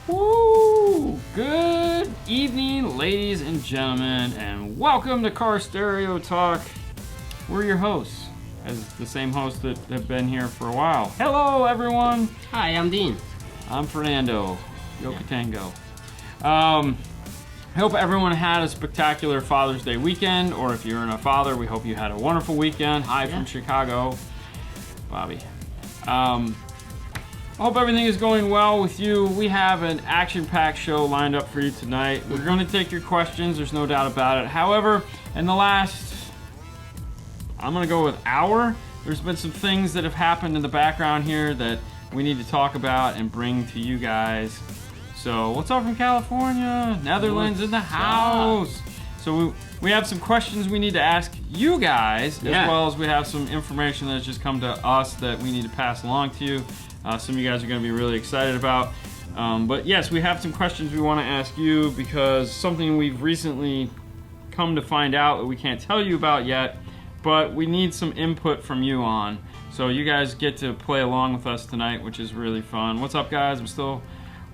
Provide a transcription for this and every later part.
Woo! Good evening, ladies and gentlemen, and welcome to Car Stereo Talk. We're your hosts, as the same hosts that have been here for a while. Hello, everyone. Hi, I'm Dean. I'm Fernando. Yokotango. I hope everyone had a spectacular Father's Day weekend, or if you're a father, we hope you had a wonderful weekend. Hi from Chicago, Bobby. I hope everything is going well with you. We have an action-packed show lined up for you tonight. We're going to take your questions, there's no doubt about it. However, in the last, I'm going to go with hour, there's been some things that have happened in the background here that we need to talk about and bring to you guys. So, what's up from California? Netherlands in the house. So we have some questions we need to ask you guys, as well as we have some information that has just come to us that we need to pass along to you. Some of you guys are going to be really excited about. But yes, we have some questions we want to ask you because something we've recently come to find out that we can't tell you about yet, but we need some input from you on. So you guys get to play along with us tonight, which is really fun. What's up, guys? I'm still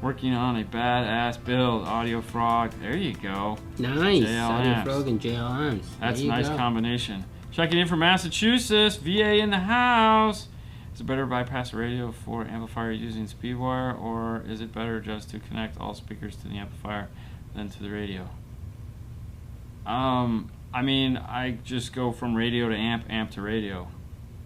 working on a badass build. Audio Frog. There you go. Nice. JL Audio amps. Frog and JL amps. That's a nice combination. Checking in from Massachusetts. VA in the house. Is it better to bypass the radio for amplifier using SpeedWire, or is it better just to connect all speakers to the amplifier than to the radio? I mean, I just go from radio to amp to radio.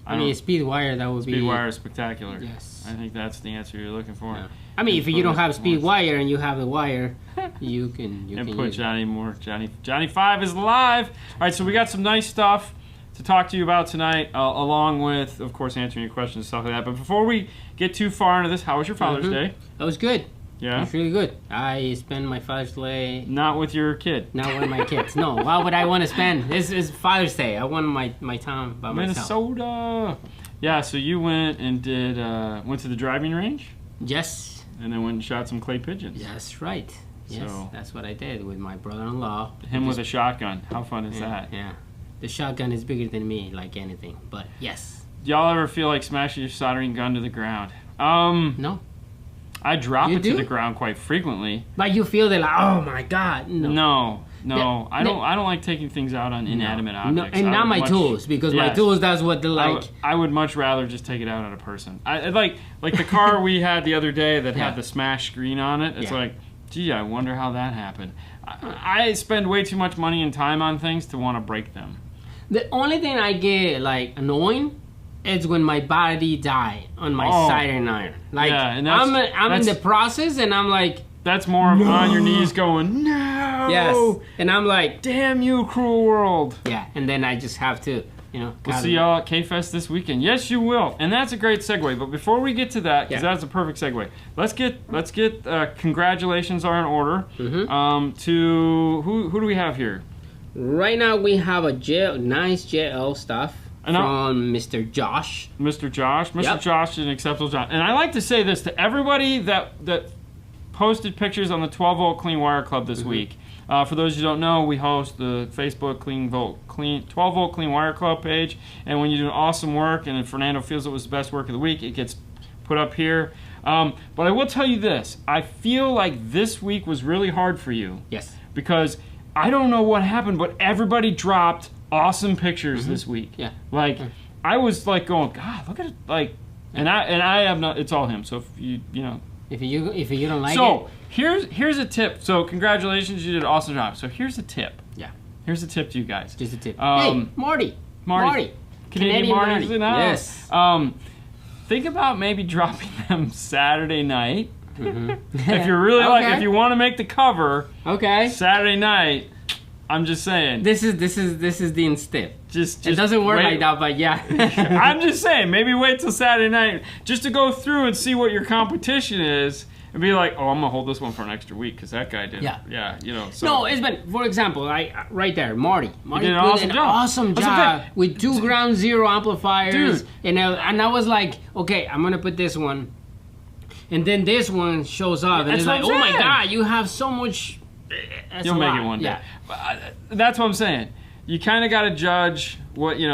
I mean, SpeedWire, that would be... SpeedWire is spectacular. Yes. I think that's the answer you're looking for. Yeah. I mean, if you don't have SpeedWire and you have the wire, you can put Johnny more. Johnny 5 is live. All right, so we got some nice stuff to talk to you about tonight, along with, of course, answering your questions and stuff like that. But before we get too far into this, how was your Father's Day? That was good. Yeah? It was really good. I spent my Father's Day... Not with your kid. Not with my kids. No, why would I want to spend? This is Father's Day. I want my time by myself. Minnesota. Yeah, so you went and went to the driving range? Yes. And then went and shot some clay pigeons. That's right. Yes, So, that's what I did with my brother-in-law. him with a shotgun. How fun is that? Yeah. The shotgun is bigger than me, like anything. But yes. Do y'all ever feel like smashing your soldering gun to the ground? No. I drop You it do? to the ground quite frequently. But you feel that like, oh my God. No. No. I don't like taking things out on inanimate objects. And not my tools, because my tools, that's what they like. I would much rather just take it out on a person. I like the car we had the other day that had the smash screen on it. It's like, gee, I wonder how that happened. I spend way too much money and time on things to want to break them. The only thing I get like annoying is when my body die on my soldering iron. Like and I'm in the process and I'm like, that's more of on your knees going, no. Yes. And I'm like, damn you, cruel world. Yeah. And then I just have to, We'll see y'all at K-Fest this weekend. Yes, you will. And that's a great segue. But before we get to that, because that's a perfect segue, let's get congratulations are in order. To who do we have here? Right now we have a nice JL stuff from Mr. Josh. Mr. Josh is an exceptional job. And I like to say this to everybody that posted pictures on the 12 Volt Clean Wire Club this week. For those who don't know, we host the Facebook 12 Volt Clean Wire Club page. And when you do awesome work and Fernando feels it was the best work of the week, it gets put up here. But I will tell you this. I feel like this week was really hard for you. Yes. Because I don't know what happened, but everybody dropped awesome pictures this week. Yeah. Like, I was like going, God, look at it. Like, and I have not, it's all him. So if you if you don't like it. So here's a tip. So congratulations, you did an awesome job. So here's a tip. Yeah. Here's a tip to you guys. Just a tip. Hey, Marty. Canadian Marty's in the house. Yes. Think about maybe dropping them Saturday night. If you're really if you want to make the cover, Saturday night. I'm just saying. This is the instead. Just it doesn't work like that, but yeah. I'm just saying, maybe wait till Saturday night just to go through and see what your competition is, and be like, oh, I'm gonna hold this one for an extra week because that guy did. Yeah, So. No, it's been, for example, right there, Marty did an awesome job with 2 ground zero amplifiers, dude. And I was like, okay, I'm gonna put this one, and then this one shows up, and it's like, oh my God, you have so much. You'll make it one day. Yeah. That's what I'm saying. You kind of got to judge what, you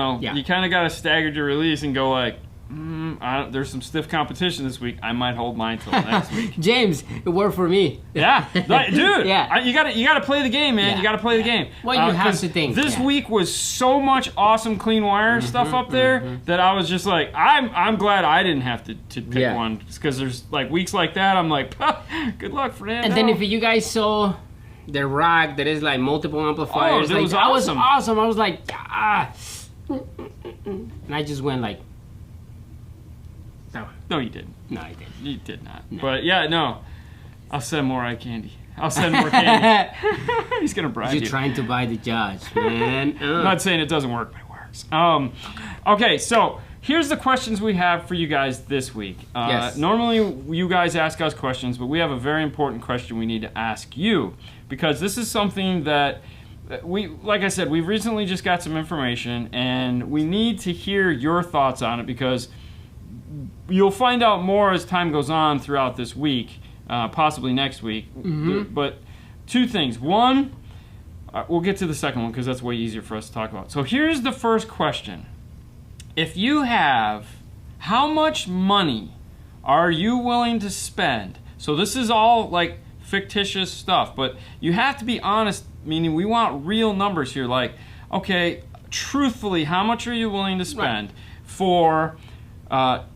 kind of got to stagger your release and go like, There's some stiff competition this week. I might hold mine till next week. James, it worked for me. Yeah, dude. Yeah. You gotta play the game, man. Yeah. You gotta play the game. Well, you have to think. This week was so much awesome clean wire stuff up there that I was just like, I'm glad I didn't have to pick one, because there's like weeks like that. I'm like, good luck, Fernando. And then if you guys saw the rack that is like multiple amplifiers, it was awesome. I was like, and I just went like. No, you didn't. No, I didn't. You did not. No. But yeah, no. I'll send more eye candy. I'll send more candy. He's gonna bribe you. You're trying to buy the judge, man. I'm not saying it doesn't work, but it works. Okay, so here's the questions we have for you guys this week. Yes. Normally, you guys ask us questions, but we have a very important question we need to ask you, because this is something that like I said, we've recently just got some information, and we need to hear your thoughts on it, because you'll find out more as time goes on throughout this week, possibly next week. But two things. One, we'll get to the second one because that's way easier for us to talk about. So here's the first question. If you have, how much money are you willing to spend? So this is all like fictitious stuff, but you have to be honest, meaning we want real numbers here. Like, okay, truthfully, how much are you willing to spend for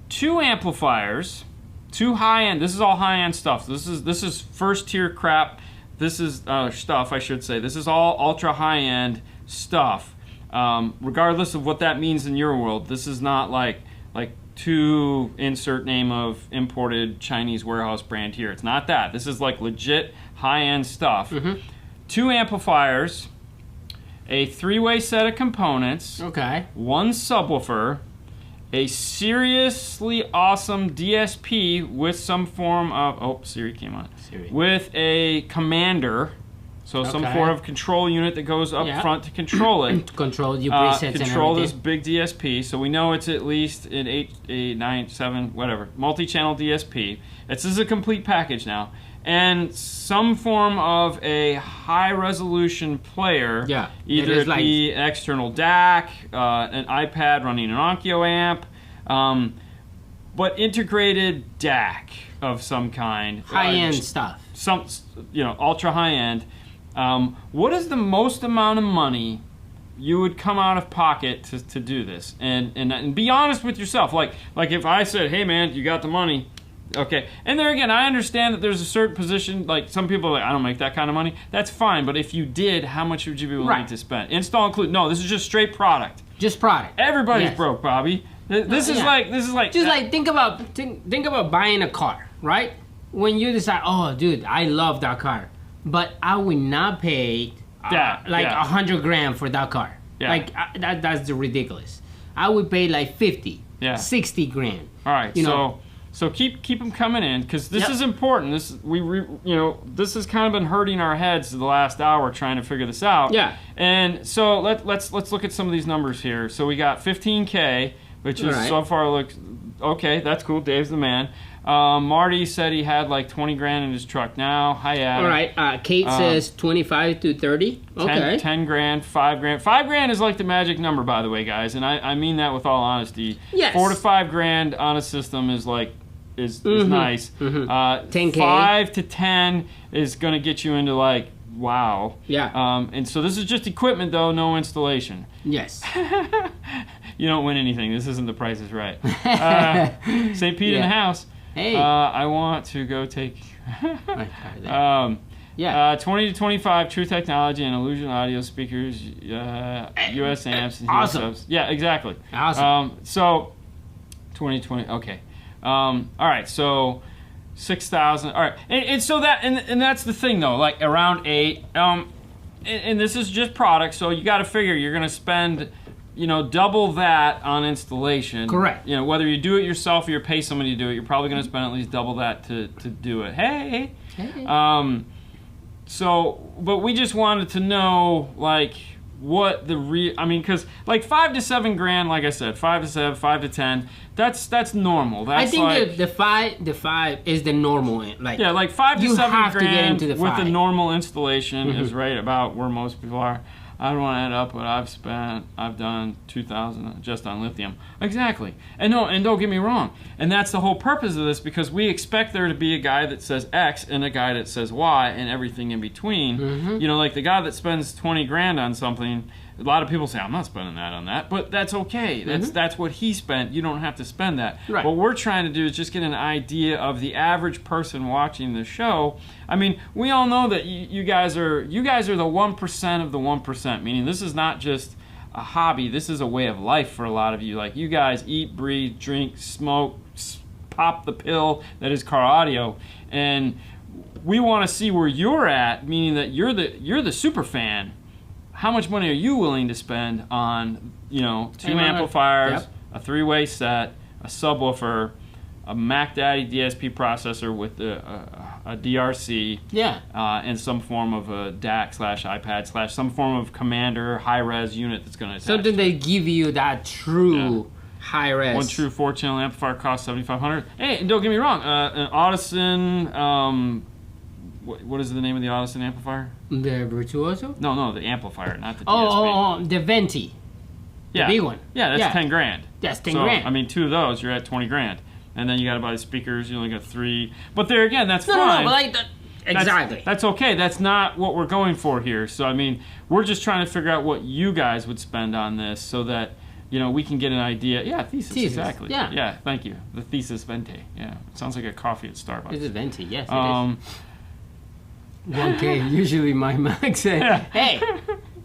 2 amplifiers, 2 high-end, this is all high-end stuff. This is first-tier crap. This is stuff, I should say. This is all ultra high-end stuff. Regardless of what that means in your world, this is not like 2 insert name of imported Chinese warehouse brand here. It's not that. This is like legit high-end stuff. 2 amplifiers, a 3-way set of components, 1 subwoofer, a seriously awesome DSP with some form of, Siri came on. With a commander, so some form of control unit that goes up front to control it. Control your presets control and this big DSP, so we know it's at least an 8, 9, 7, whatever, multi-channel DSP. This is a complete package now. And some form of a high-resolution player, either it be an external DAC, an iPad running an Onkyo amp, but integrated DAC of some kind. High-end stuff. Some, ultra high-end. What is the most amount of money you would come out of pocket to do this? And be honest with yourself. Like if I said, hey man, you got the money. Okay, and there again, I understand that there's a certain position, like some people are like, I don't make that kind of money. That's fine, but if you did, how much would you be willing to spend? Install include? No, this is just straight product. Just product. Everybody's broke, Bobby. This is like just like think about buying a car, right? When you decide, oh, dude, I love that car, but I will not pay $100,000 for that car. Like that's this I would pay like 50, 60 grand. All right, So keep them coming in, because this is important. This has kind of been hurting our heads the last hour trying to figure this out. Yeah. And so let's look at some of these numbers here. So we got 15K, which is so far looks okay. That's cool. Dave's the man. Marty said he had like 20 grand in his truck now. Hi, Adam. All right. Kate says 25 to 30. Okay. 10 grand, 5 grand. 5 grand is like the magic number, by the way, guys. And I mean that with all honesty. Yes. 4 to 5 grand on a system is like is nice. 10K. 5 to 10 is going to get you into like wow. Yeah. And so this is just equipment though, no installation. Yes. You don't win anything. This isn't The Price is Right. St. Pete in the house. Hey. I want to go take 20 to 25 True Technology and Illusion Audio speakers, US amps and US subs. Yeah, exactly. Awesome. So 2020. Okay. All right. So 6,000. All right. And so that and that's the thing though. Like around 8. And this is just product. So you got to figure you're going to spend, double that on installation. Correct. Whether you do it yourself or you pay somebody to do it, you're probably going to spend at least double that to do it. Hey. So, but we just wanted to know, like, what the because like 5 to 7 grand, like I said, 5 to 7, 5 to 10, that's normal. That's I think like, the five is the normal. Like yeah, like 5 to 7 grand with the normal installation is right about where most people are. I don't want to add up what I've done 2,000 just on lithium. Exactly. And don't get me wrong. And that's the whole purpose of this, because we expect there to be a guy that says X and a guy that says Y and everything in between. You know, like the guy that spends 20 grand on something, a lot of people say, I'm not spending that on that, but that's okay. That's what he spent. You don't have to spend that. Right. What we're trying to do is just get an idea of the average person watching the show. I mean, we all know that you guys are the 1% of the 1%, meaning this is not just a hobby. This is a way of life for a lot of you. Like, you guys eat, breathe, drink, smoke, pop the pill that is car audio, and we want to see where you're at, meaning that you're the super fan. How much money are you willing to spend on, you know, 2 amplifiers, a 3-way set, a subwoofer, a Mac Daddy DSP processor with a DRC, and some form of a DAC/iPad/ some form of Commander high-res unit that's going to attach. So then they give you that true high-res. One true 4-channel amplifier costs $7,500. Hey, and don't get me wrong, an Audison. What is the name of the Audison amplifier? The Virtuoso? No, the amplifier, not the DSP. The Venti. Yeah. The big one. Yeah, that's 10 grand. That's 10 grand. I mean, 2 of those, you're at 20 grand. And then you got to buy the speakers, you only got 3. But there again, that's fine. No, but like that. Exactly. That's okay. That's not what we're going for here. So, I mean, we're just trying to figure out what you guys would spend on this so that, you know, we can get an idea. Yeah, thesis. Exactly. Yeah, thank you. The thesis Venti. Yeah, it sounds like a coffee at Starbucks. It's a Venti, yes, it is. 1K, usually my Mac said, hey,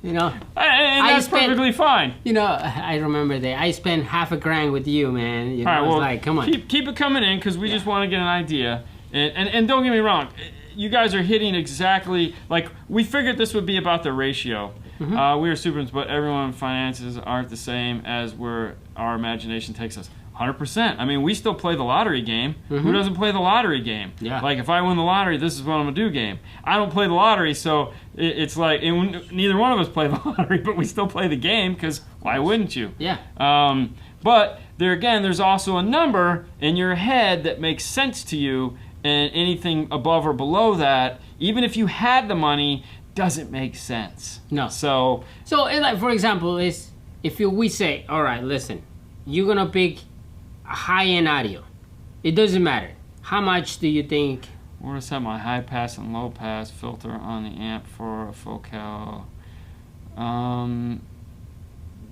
you know. And that's perfectly fine. You know, I remember that. I spent $5,000 with you, man. You know, all right, I was like, come on. Keep it coming in, because we just want to get an idea. And don't get me wrong, you guys are hitting exactly, like, we figured this would be about the ratio. We are Supermans, but everyone's finances aren't the same as where our imagination takes us. 100%. I mean, we still play the lottery game. Who doesn't play the lottery game? Yeah. Like, if I win the lottery, this is what I'm going to do game. I don't play the lottery, so it's like, neither one of us play the lottery, but we still play the game, because why wouldn't you? Yeah. But there again, there's also a number in your head that makes sense to you, and anything above or below that, even if you had the money, doesn't make sense. No. So like, for example, is if we say, all right, listen, you're going to pick high-end audio. It doesn't matter. How much do you think? Where to set my high pass and low pass filter on the amp for a focal?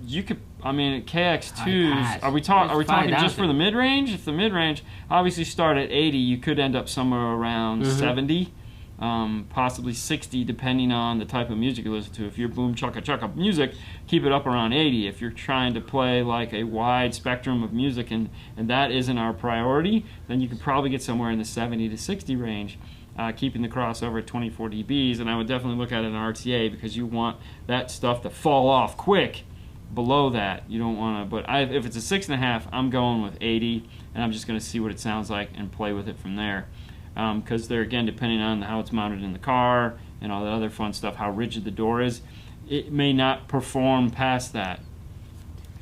You could. I mean, KX2s. Are we talking just for the mid range? If the mid range obviously start at 80, you could end up somewhere around 70. Possibly 60, depending on the type of music you listen to. If you're boom chugga chugga music, keep it up around 80. If you're trying to play like a wide spectrum of music and that isn't our priority, then you could probably get somewhere in the 70 to 60 range, keeping the crossover at 24 dBs. And I would definitely look at an RTA, because you want that stuff to fall off quick below that. You don't want to, but if it's a 6.5, I'm going with 80, and I'm just going to see what it sounds like and play with it from there. Because they're, again, depending on how it's mounted in the car and all that other fun stuff, how rigid the door is, it may not perform past that.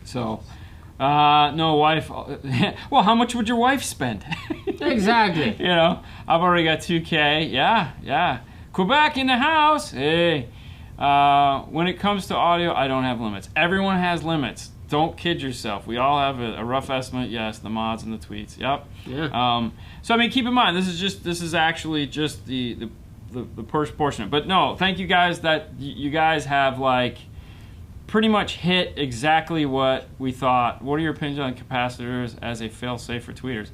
So, no, wife. Well, how much would your wife spend? Exactly. You know, I've already got 2K. Yeah. Quebec in the house. Hey. When it comes to audio, I don't have limits. Everyone has limits. Don't kid yourself. We all have a rough estimate. Yes, the mods and the tweets. Yep. Yeah. So I mean, keep in mind, this is actually just the first portion. But no, thank you guys that you guys have like pretty much hit exactly what we thought. What are your opinions on capacitors as a fail-safe for tweeters?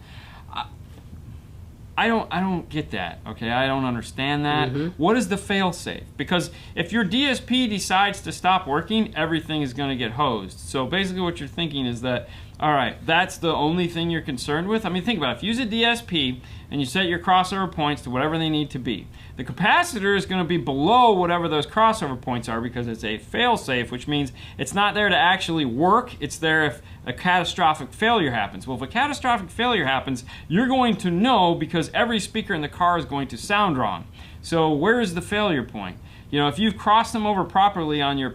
I don't get that, okay? I don't understand that. What is the fail-safe? Because if your DSP decides to stop working, everything is going to get hosed. So basically what you're thinking is that, all right, that's the only thing you're concerned with? I mean, think about it. If you use a DSP and you set your crossover points to whatever they need to be, the capacitor is going to be below whatever those crossover points are, because it's a fail-safe, which means it's not there to actually work. It's there if a catastrophic failure happens. Well, if a catastrophic failure happens, you're going to know, because every speaker in the car is going to sound wrong. So where is the failure point? You know, if you've crossed them over properly on your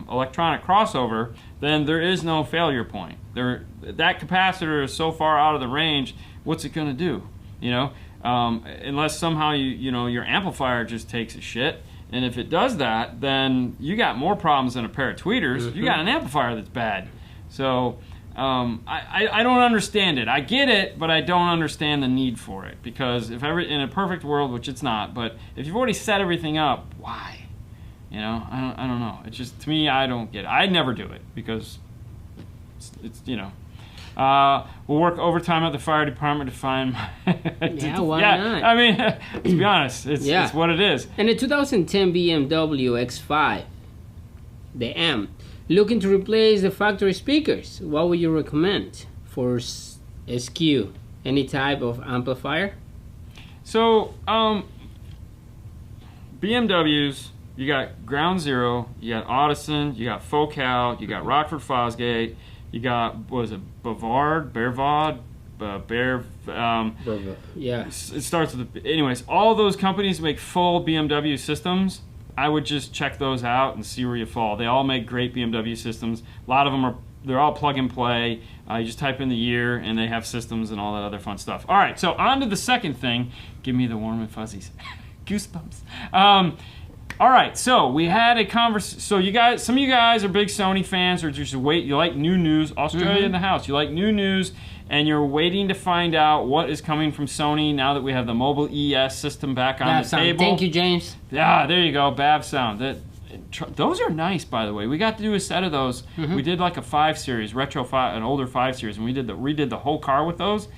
electronic crossover, then there is no failure point. That capacitor is so far out of the range, what's it going to do? You know, unless somehow you know your amplifier just takes a shit And if it does that, then you got more problems than a pair of tweeters. You got an amplifier that's bad. So I don't understand it. I get it, but I don't understand the need for it. Because if in a perfect world, which it's not, but if you've already set everything up, why? You know, I don't know. It's just, to me, I don't get it. I never do it because it's you know. We'll work overtime at the fire department to find my why not? I mean, to be honest, it's what it is. And the 2010 BMW X5, the M, looking to replace the factory speakers. What would you recommend for SQ? Any type of amplifier? So, BMWs, you got Ground Zero, you got Audison, you got Focal, you got Rockford Fosgate, you got, what is it, Bavard, yeah. It starts with, anyways, all those companies make full BMW systems. I would just check those out and see where you fall. They all make great BMW systems. A lot of them they're all plug and play. You just type in the year and they have systems and all that other fun stuff. All right, so on to the second thing. Give me the warm and fuzzies. Goosebumps. All right, so we had a conversation. So you guys, some of you guys are big Sony fans, or just wait. You like new news. Australia in the house. You like new news, and you're waiting to find out what is coming from Sony now that we have the mobile ES system back on the table. Thank you, James. Yeah, there you go. Bav sound. Those are nice, by the way. We got to do a set of those. We did like a 5 Series, retro 5, an older 5 Series, and we redid the whole car with those.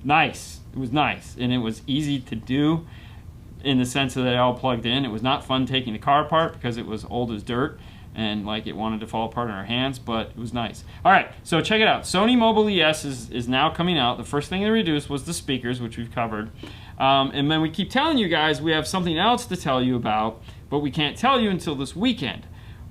Nice. It was nice, and it was easy to do. In the sense that they all plugged in. It was not fun taking the car apart because it was old as dirt and like it wanted to fall apart in our hands, but it was nice. All right, so check it out. Sony Mobile ES is now coming out. The first thing they reduced was the speakers, which we've covered. And then we keep telling you guys we have something else to tell you about, but we can't tell you until this weekend.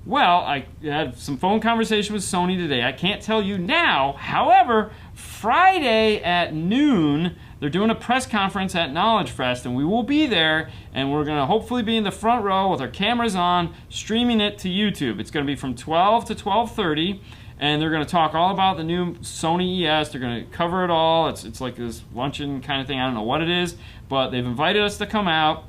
Well, I had some phone conversation with Sony today. I can't tell you now. However, Friday at noon, they're doing a press conference at Knowledge Fest, and we will be there, and we're going to hopefully be in the front row with our cameras on, streaming it to YouTube. It's going to be from 12 to 12:30, and they're going to talk all about the new Sony ES. They're going to cover it all. It's like this luncheon kind of thing. I don't know what it is, but they've invited us to come out.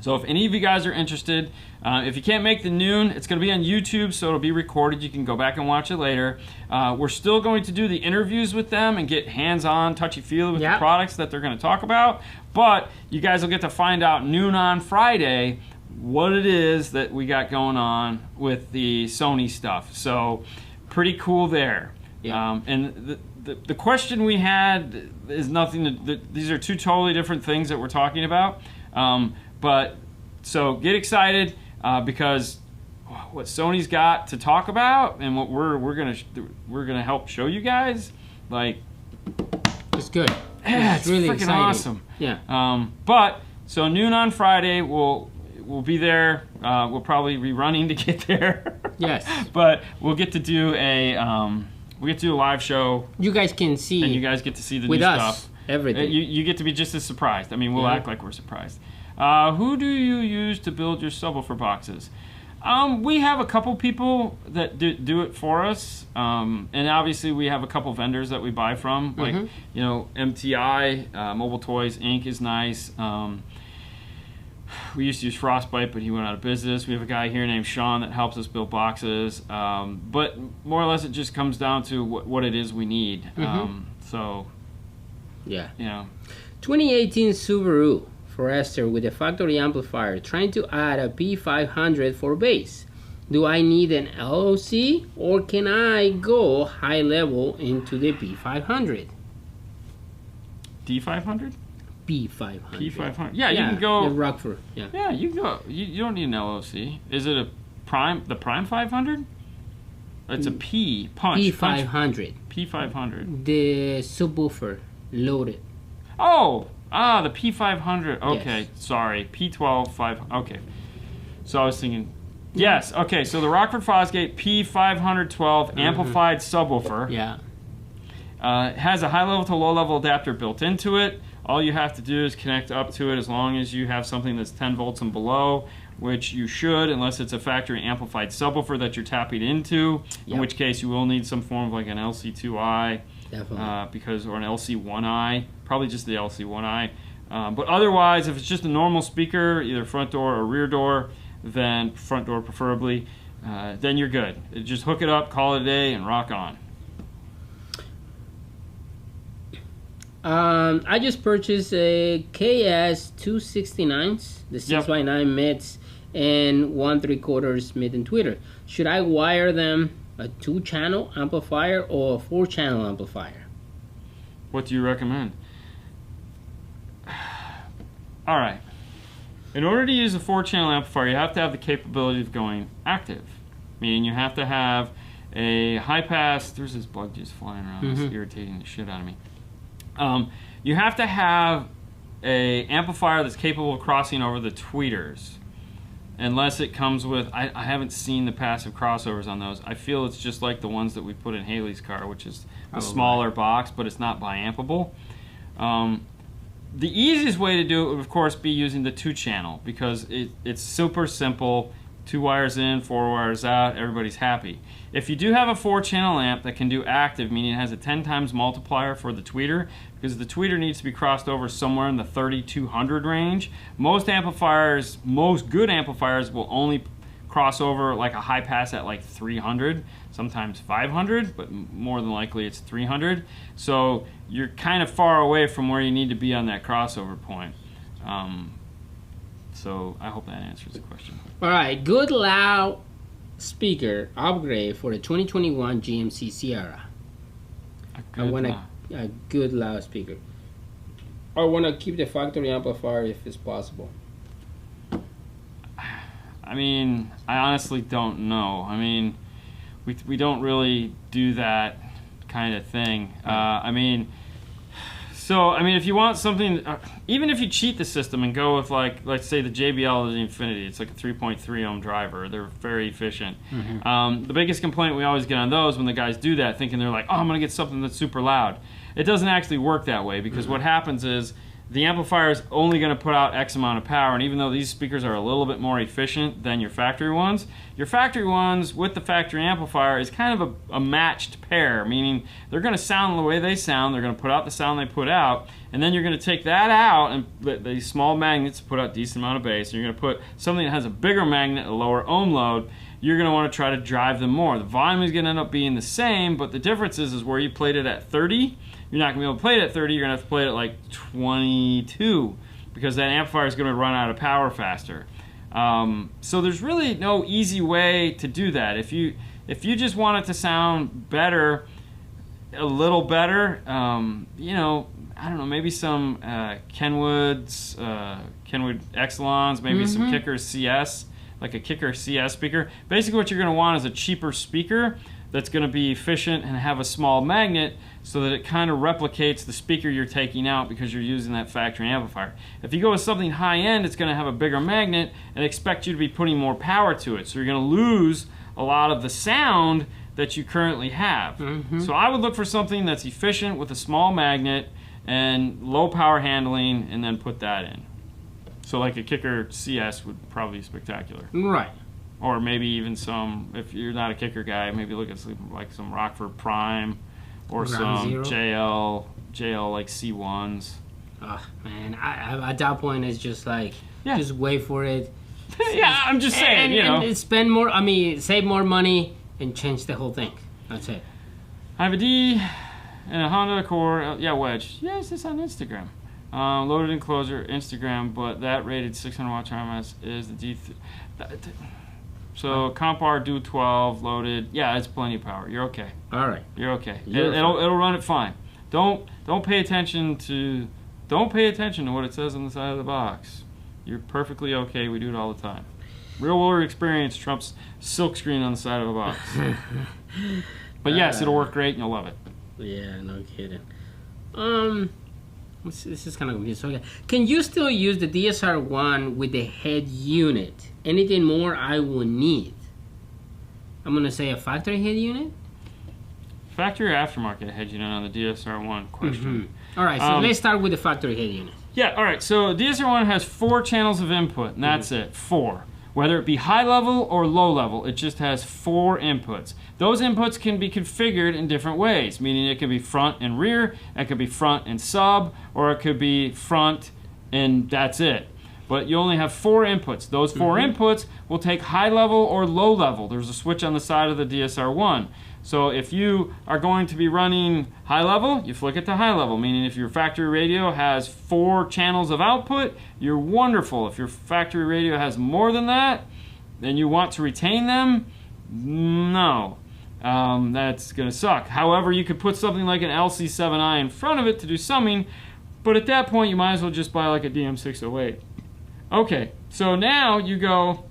So if any of you guys are interested, if you can't make the noon, it's going to be on YouTube, so it'll be recorded. You can go back and watch it later. We're still going to do the interviews with them and get hands-on, touchy-feely with the products that they're going to talk about. But you guys will get to find out noon on Friday what it is that we got going on with the Sony stuff. So pretty cool there. Yeah. And the question we had is nothing. These are two totally different things that we're talking about. But so get excited because what Sony's got to talk about and what we're gonna help show you guys, like, it's good. Yeah, it's really freaking awesome. Yeah. But so noon on Friday, we'll be there. We'll probably be running to get there. Yes. But we'll get to do a live show. You guys can see. And you guys get to see the with new us, stuff. Everything. You get to be just as surprised. I mean, we'll act like we're surprised. Who do you use to build your subwoofer boxes? We have a couple people that do it for us, and obviously we have a couple vendors that we buy from, like you know, MTI, Mobile Toys Inc. is nice. We used to use Frostbite, but he went out of business. We have a guy here named Sean that helps us build boxes, but more or less it just comes down to what it is we need. So, yeah, you know, 2018 Subaru Forester with a factory amplifier trying to add a P500 for bass. Do I need an LOC or can I go high level into the P500? D500? P500. P500. Yeah, you can go. The Rockford. Yeah. Yeah, you can go. You don't need an LOC. Is it the Prime 500? It's a P punch. P500. P500. The subwoofer loaded. Oh. The P500. Okay, yes. Sorry. P12 5. Okay. So I was thinking. Yes. Okay. So the Rockford Fosgate P512 amplified subwoofer. Yeah. Has a high level to low level adapter built into it. All you have to do is connect up to it as long as you have something that's 10 volts and below, which you should, unless it's a factory amplified subwoofer that you're tapping into. In which case you will need some form of like an LC2I. Definitely. Or an LC1I, probably just the LC1I, But otherwise, if it's just a normal speaker, either front door or rear door, then front door preferably, then you're good. Just hook it up, call it a day, and rock on. I just purchased a KS 269s, the 6x9 mids, and 1 3/4 mid and tweeter. Should I wire them a 2-channel amplifier or a 4-channel amplifier? What do you recommend? All right. In order to use a 4-channel amplifier, you have to have the capability of going active, meaning you have to have a high pass. There's this bug just flying around. It's irritating the shit out of me. You have to have a amplifier that's capable of crossing over the tweeters, unless it comes with, I haven't seen the passive crossovers on those. I feel it's just like the ones that we put in Haley's car, which is a smaller box, but it's not biampable. The easiest way to do it would, of course, be using the 2-channel, because it's super simple. 2 wires in, 4 wires out, everybody's happy. If you do have a 4-channel amp that can do active, meaning it has a 10 times multiplier for the tweeter, because the tweeter needs to be crossed over somewhere in the 3200 range. Most amplifiers, most good amplifiers, will only cross over like a high pass at like 300, sometimes 500, but more than likely it's 300. So you're kind of far away from where you need to be on that crossover point. So I hope that answers the question. All right, good loud speaker upgrade for the 2021 GMC Sierra. I want a good loud speaker. I want to keep the factory amplifier if it's possible. I mean, I honestly don't know. I mean, we don't really do that kind of thing. If you want something, even if you cheat the system and go with, like, let's say the JBL is the Infinity, it's like a 3.3 ohm driver. They're very efficient. The biggest complaint we always get on those when the guys do that, thinking they're like, oh, I'm going to get something that's super loud. It doesn't actually work that way, because what happens is the amplifier is only going to put out X amount of power, and even though these speakers are a little bit more efficient than your factory ones with the factory amplifier is kind of a matched pair, meaning they're going to sound the way they sound, they're going to put out the sound they put out, and then you're going to take that out, and these small magnets put out a decent amount of bass, and you're going to put something that has a bigger magnet, a lower ohm load. You're going to want to try to drive them more. The volume is going to end up being the same, but the difference is where you played it at 30, you're not going to be able to play it at 30, you're going to have to play it at like 22, because that amplifier is going to run out of power faster. So there's really no easy way to do that. If you just want it to sound better, a little better, you know, I don't know, maybe some Kenwoods, Kenwood Exelons, maybe some Kicker CS, like a Kicker CS speaker. Basically what you're going to want is a cheaper speaker that's going to be efficient and have a small magnet so that it kind of replicates the speaker you're taking out because you're using that factory amplifier. If you go with something high-end, it's going to have a bigger magnet and expect you to be putting more power to it. So you're going to lose a lot of the sound that you currently have. So I would look for something that's efficient with a small magnet and low power handling, and then put that in. So like a Kicker CS would probably be spectacular. Right. Or maybe even some, if you're not a Kicker guy, maybe look at like some Rockford Prime or some JL like C1s. Oh man, I, at that point it's just like, just wait for it. Yeah, I'm just saying, you know. And spend more, save more money and change the whole thing. That's it. I have a D and a Honda Accord, Wedge. Yes, it's on Instagram. Loaded enclosure, Instagram, but that rated 600 watts RMS is the D. So Compar Do 12 loaded. Yeah, it's plenty of power. You're okay. All right. You're okay. It'll run it fine. Don't pay attention to what it says on the side of the box. You're perfectly okay. We do it all the time. Real world experience trumps silkscreen on the side of a box. But yes, it'll work great and you'll love it. Yeah, no kidding. This is kind of confusing. Okay. Can you still use the DSR-1 with the head unit? Anything more I will need? I'm going to say a factory head unit? Factory or aftermarket head unit on the DSR-1 question. All right, so let's start with the factory head unit. Yeah, all right. So DSR-1 has 4 channels of input, and that's it, 4. Whether it be high level or low level, it just has 4 inputs. Those inputs can be configured in different ways, meaning it could be front and rear, it could be front and sub, or it could be front and that's it. But you only have 4 inputs. Those 4 inputs will take high level or low level. There's a switch on the side of the DSR-1. So if you are going to be running high level, you flick it to high level, meaning if your factory radio has 4 channels of output, you're wonderful. If your factory radio has more than that, and you want to retain them, no. That's going to suck. However, you could put something like an LC7i in front of it to do summing, but at that point you might as well just buy like a DM608. Okay, so now you go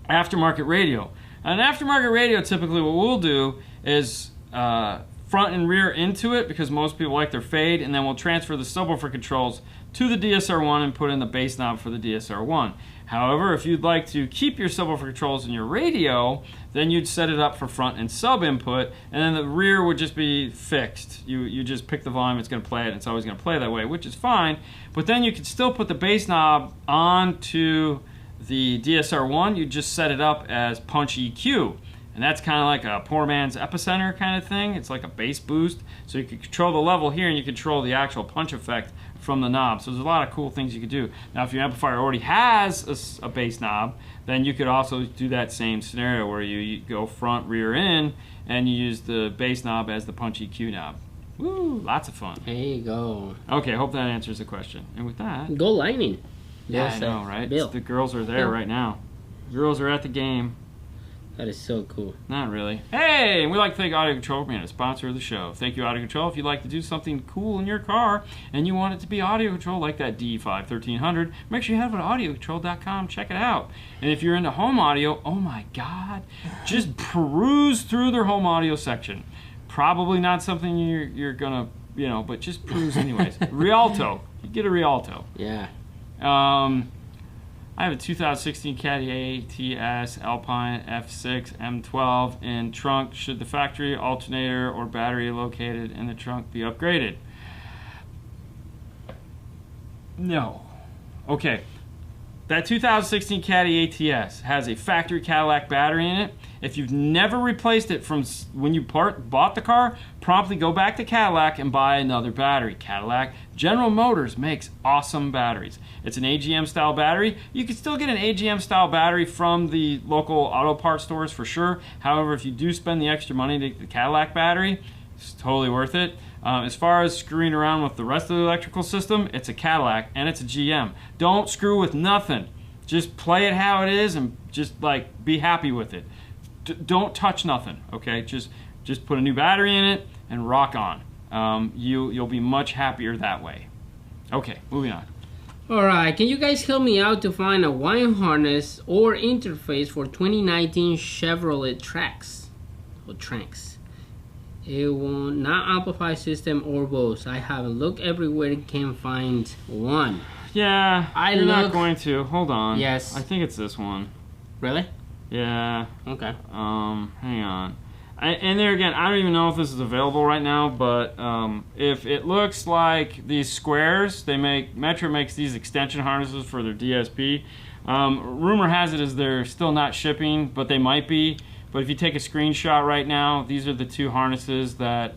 aftermarket radio. An aftermarket radio, typically what we'll do is front and rear into it, because most people like their fade, and then we'll transfer the subwoofer controls to the DSR-1 and put in the bass knob for the DSR-1. However, if you'd like to keep your subwoofer controls in your radio, then you'd set it up for front and sub input, and then the rear would just be fixed. You just pick the volume, it's going to play it, and it's always going to play that way, which is fine. But then you could still put the bass knob onto the DSR-1. You just set it up as punch EQ. And that's kind of like a poor man's epicenter kind of thing. It's like a bass boost. So you can control the level here, and you control the actual punch effect from the knob. So there's a lot of cool things you could do. Now, if your amplifier already has a bass knob, then you could also do that same scenario where you go front, rear, in, and you use the bass knob as the punch EQ knob. Woo, lots of fun. There you go. Okay, hope that answers the question. And with that... Go Lightning. Yeah, I know, right? The girls are there right now. Girls are at the game. That is so cool. Not really. Hey, and we'd like to thank Audio Control for being a sponsor of the show. Thank you, Audio Control. If you'd like to do something cool in your car and you want it to be Audio Control like that D5 1300, make sure you have it at audiocontrol.com. Check it out. And if you're into home audio, oh my God, just peruse through their home audio section. Probably not something you're gonna, but just peruse anyways. Rialto. You get a Rialto. Yeah. I have a 2016 Caddy ATS Alpine F6 M12 in trunk. Should the factory alternator or battery located in the trunk be upgraded? No. Okay. That 2016 Caddy ATS has a factory Cadillac battery in it. If you've never replaced it from when you bought the car, promptly go back to Cadillac and buy another battery. Cadillac, General Motors makes awesome batteries. It's an AGM style battery. You can still get an AGM style battery from the local auto parts stores for sure. However, if you do spend the extra money to get the Cadillac battery, it's totally worth it. As far as screwing around with the rest of the electrical system, it's a Cadillac and it's a GM. Don't screw with nothing. Just play it how it is and just be happy with it. Don't touch nothing, okay? Just put a new battery in it and rock on. You'll be much happier that way. Okay, moving on. Alright, can you guys help me out to find a wire harness or interface for 2019 Chevrolet Trax? Or Trax. It will not amplify system or both. I haven't looked everywhere, can't find one. Yeah, you're not going to. Hold on. Yes. I think it's this one. Really? Yeah. Okay. Hang on. And there again, I don't even know if this is available right now, but if it looks like these squares, Metra makes these extension harnesses for their DSP. Rumor has it is they're still not shipping, but they might be. But if you take a screenshot right now, these are the 2 harnesses that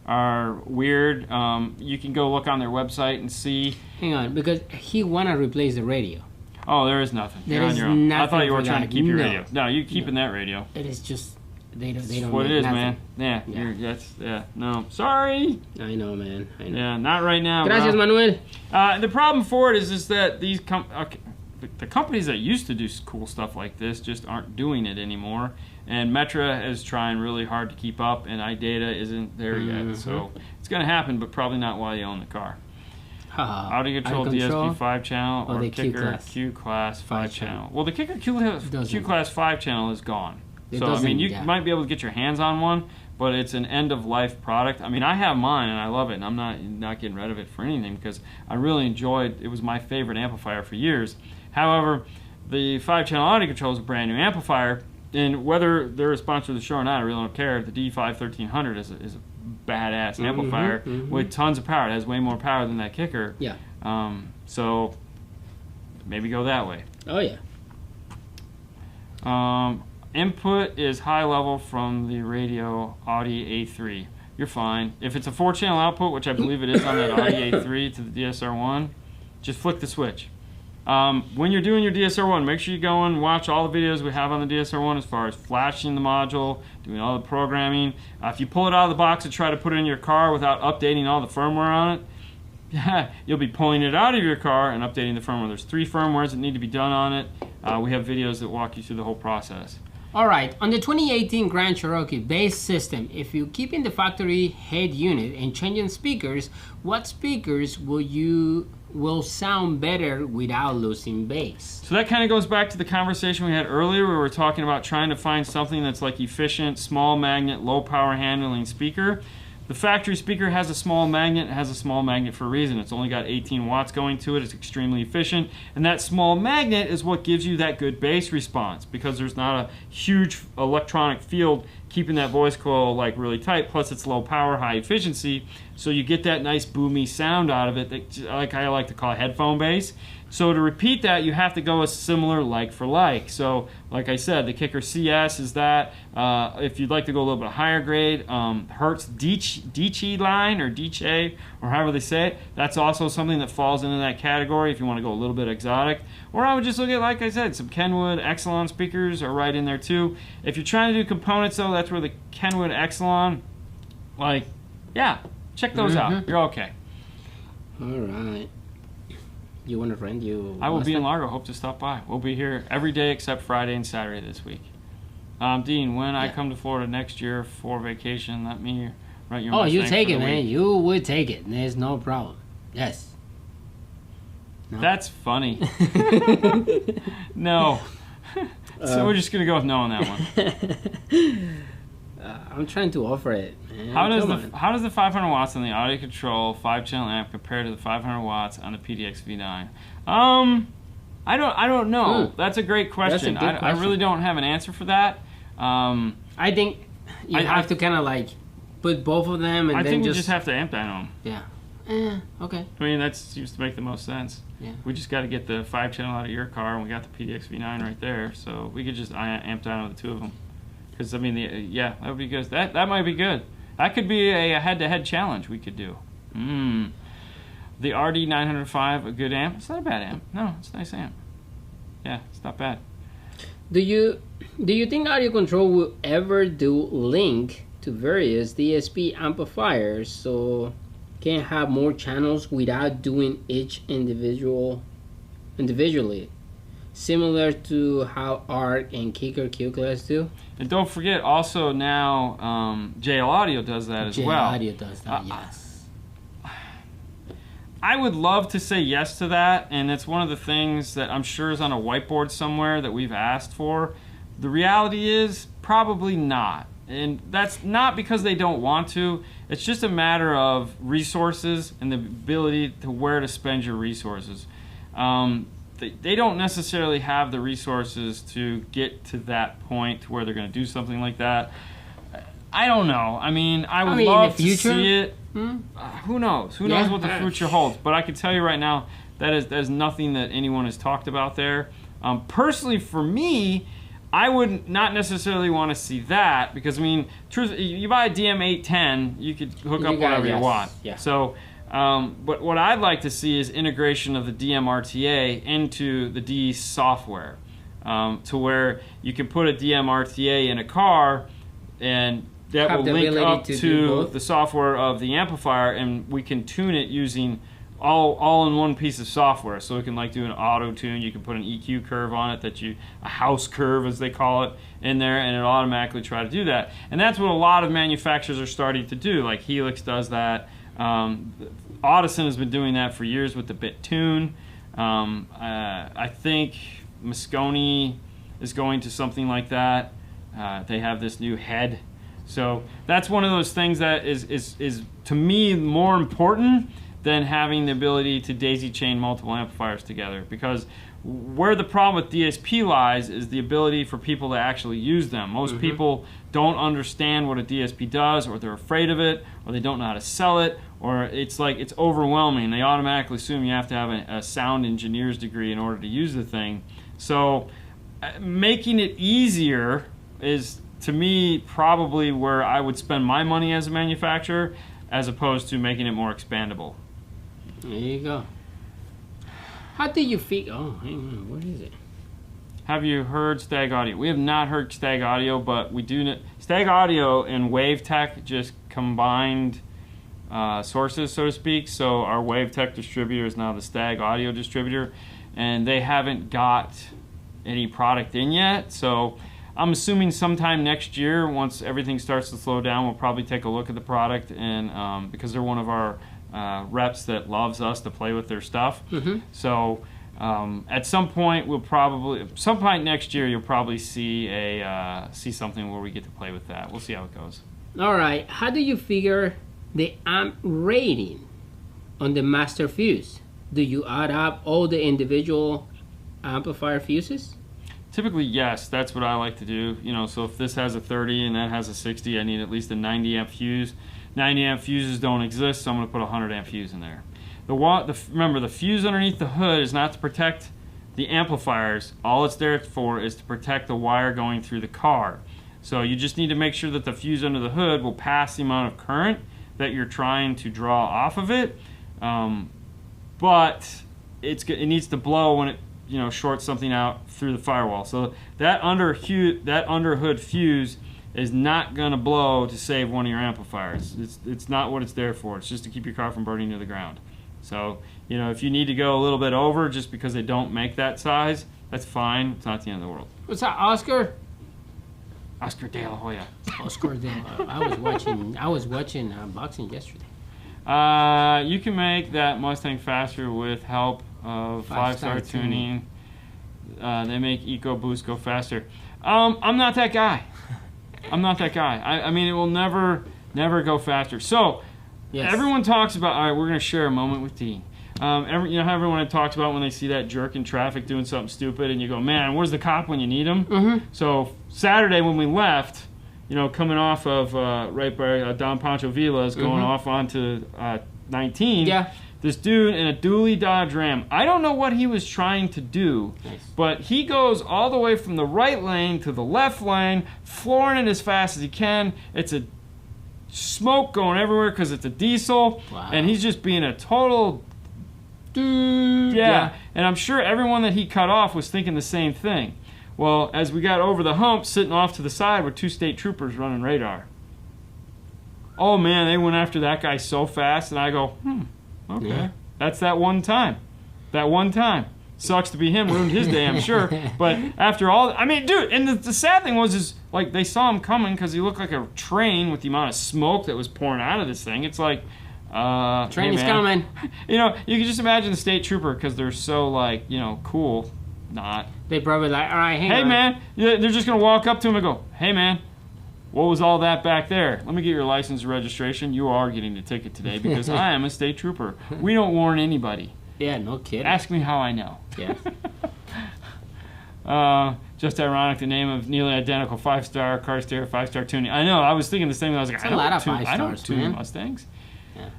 are weird. You can go look on their website and see. Hang on, because he wanna replace the radio. Oh, there is nothing. There You're is on your own. nothing. I thought you were trying to keep your No. radio. No, you're keeping that radio. It is just they don't. That's what it is, nothing. man. Yeah. No, sorry. I know, man. I know. Yeah, not right now. Gracias, bro. Manuel. The problem for it is that these the companies that used to do cool stuff like this just aren't doing it anymore. And Metra is trying really hard to keep up, and iData isn't there yet. So it's going to happen, but probably not while you own the car. Audio control DSP 5 channel or Kicker Q Class 5 channel. Well, the Kicker Q Class 5 channel is gone. So I mean, you might be able to get your hands on one, but it's an end of life product. I mean, I have mine and I love it, and I'm not getting rid of it for anything because I really enjoyed. It was my favorite amplifier for years. However, the 5 channel audio control is a brand new amplifier, and whether they're a sponsor of the show or not, I really don't care. The D5 1300 is a badass amplifier with tons of power. It has way more power than that Kicker. Yeah. So maybe go that way. Oh yeah. Input is high level from the radio Audi A3. You're fine. If it's a 4-channel output, which I believe it is on that Audi A3 to the DSR-1, just flick the switch. When you're doing your DSR1, make sure you go and watch all the videos we have on the DSR1 as far as flashing the module, doing all the programming. If you pull it out of the box and try to put it in your car without updating all the firmware on it, you'll be pulling it out of your car and updating the firmware. There's 3 firmwares that need to be done on it. We have videos that walk you through the whole process. All right, on the 2018 Grand Cherokee base system, if you keep in the factory head unit and changing speakers, what speakers will sound better without losing bass? So that kind of goes back to the conversation we had earlier where we were talking about trying to find something that's like efficient, small magnet, low power handling speaker. The factory speaker has a small magnet. It has a small magnet for a reason. It's only got 18 watts going to it. It's extremely efficient. And that small magnet is what gives you that good bass response because there's not a huge electronic field keeping that voice coil like really tight. Plus it's low power, high efficiency. So you get that nice boomy sound out of it that, like I like to call headphone bass. So to repeat that, you have to go a similar like for like. So like I said, the Kicker CS is that. If you'd like to go a little bit higher grade, Hertz Diche line or Diche or however they say it, that's also something that falls into that category if you want to go a little bit exotic. Or I would just look at, like I said, some Kenwood Exelon speakers are right in there too. If you're trying to do components though, that's where the Kenwood Exelon, like, yeah, check those out. You're okay. All right. You want to rent you? I will be in Largo. Hope to stop by. We'll be here every day except Friday and Saturday this week. Dean, when I come to Florida next year for vacation, let me rent your Mustang. You take it, man. You would take it. There's no problem. Yes. No. That's funny. No. So we're just gonna go with no on that one. I'm trying to offer it, man. How does the 500 watts on the audio control 5-channel amp compare to the 500 watts on the PDX V9? I don't know. That's a great question. I really don't have an answer for that. I think you have to kind of like put both of them and I then think we just have to amp dyno them. Yeah. Okay. I mean, that seems to make the most sense. Yeah. We just got to get the 5-channel out of your car, and we got the PDX V9 right there, so we could just amp dyno the 2 of them. Because I mean, yeah, that would be good. That might be good. That could be a head-to-head challenge we could do. The RD905, a good amp. It's not a bad amp. No, it's a nice amp. Yeah, it's not bad. Do you think audio control will ever do link to various DSP amplifiers so can have more channels without doing each individually? Similar to how ARC and Kicker Q-Class do? And don't forget, also now JL Audio does that as well. JL Audio does that, yes. I would love to say yes to that, and it's one of the things that I'm sure is on a whiteboard somewhere that we've asked for. The reality is probably not. And that's not because they don't want to. It's just a matter of resources and the ability to where to spend your resources. They don't necessarily have the resources to get to that point where they're going to do something like that. I don't know. I mean, I would love to see it. Who knows? Who knows what the future holds? But I can tell you right now, that is nothing that anyone has talked about there. Personally, for me, I would not necessarily want to see that because, I mean, you buy a DM810, you could hook up whatever you want. Yeah. So, but what I'd like to see is integration of the DMRTA into the D software to where you can put a DMRTA in a car and that will link up to the software of the amplifier, and we can tune it using all in one piece of software. So we can like do an auto tune. You can put an EQ curve on it a house curve as they call it in there, and it'll automatically try to do that. And that's what a lot of manufacturers are starting to do. Like Helix does that. Audison has been doing that for years with the BitTune. I think Moscone is going to something like that. They have this new head. So that's one of those things that is to me more important than having the ability to daisy chain multiple amplifiers together, because where the problem with DSP lies is the ability for people to actually use them. Most people don't understand what a DSP does, or they're afraid of it, or they don't know how to sell it, or it's like it's overwhelming. They automatically assume you have to have a sound engineer's degree in order to use the thing. So making it easier is, to me, probably where I would spend my money as a manufacturer, as opposed to making it more expandable. There you go. How do you feel? Oh, hang on. What is it? Have you heard Stag Audio? We have not heard Stag Audio, but we do know Stag Audio and Wave Tech just combined sources, so to speak. So our Wave Tech distributor is now the Stag Audio distributor, and they haven't got any product in yet. So I'm assuming sometime next year, once everything starts to slow down, we'll probably take a look at the product, and because they're one of our reps that loves us to play with their stuff. So at some point next year, you'll probably see see something where we get to play with that. We'll see how it goes. All right. How do you figure the amp rating on the master fuse? Do you add up all the individual amplifier fuses? Typically, yes. That's what I like to do. You know, so if this has a 30 and that has a 60, I need at least a 90 amp fuse. 90 amp fuses don't exist, so I'm going to put a 100 amp fuse in there. Remember, the fuse underneath the hood is not to protect the amplifiers. All it's there for is to protect the wire going through the car. So you just need to make sure that the fuse under the hood will pass the amount of current that you're trying to draw off of it. But it needs to blow when it shorts something out through the firewall. So that under hood fuse is not going to blow to save one of your amplifiers. It's not what it's there for. It's just to keep your car from burning to the ground. So, if you need to go a little bit over just because they don't make that size, that's fine. It's not the end of the world. What's that, Oscar? Oscar De La Hoya. Oscar De La I was watching boxing yesterday. You can make that Mustang faster with help of 5-star tuning. They make EcoBoost go faster. I'm not that guy. I'm not that guy. I mean, it will never go faster. So, yes. Everyone talks about, all right, we're going to share a moment with Dean. How everyone talks about when they see that jerk in traffic doing something stupid, and you go, man, where's the cop when you need him? So, Saturday when we left, coming off of right by Don Pancho Villa's, going off onto 19, this dude in a dually Dodge Ram. I don't know what he was trying to do, but he goes all the way from the right lane to the left lane, flooring it as fast as he can. It's a smoke going everywhere because it's a diesel, and he's just being a total dude. Yeah, and I'm sure everyone that he cut off was thinking the same thing. Well, as we got over the hump, sitting off to the side were 2 state troopers running radar. Oh man, they went after that guy so fast, and I go, okay. Yeah. That's that one time. That one time. Sucks to be him, ruined his day, I'm sure. But after all, I mean, dude, and the sad thing was, like, they saw him coming because he looked like a train with the amount of smoke that was pouring out of this thing. It's like, train is coming. You can just imagine the state trooper because they're so, like, cool. Not. They probably like, all right, hang on. Hey, man. Yeah, they're just going to walk up to him and go, hey, man. What was all that back there? Let me get your license and registration. You are getting the ticket today because I am a state trooper. We don't warn anybody. Yeah, no kidding. Ask me how I know. Yeah. Just ironic, the name of nearly identical 5-star car stereo, 5-star tuning. I know. I was thinking the same thing. I was like, I don't tune Mustangs. Yeah.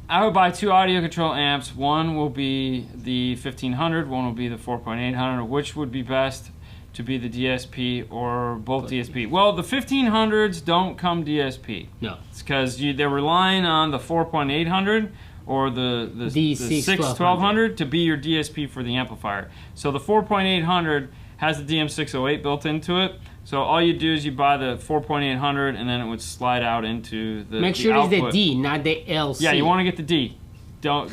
I would buy 2 audio control amps. One will be the 1500. One will be the 4800. Which would be best to be the DSP or both DSP? Well, the 1500s don't come DSP. No. It's because they're relying on the 4.800 or the 6-1200 to be your DSP for the amplifier. So the 4.800 has the DM608 built into it. So all you do is you buy the 4.800 and then it would slide out into the Make sure output. It's the D, not the LC. Yeah, you want to get the D. Go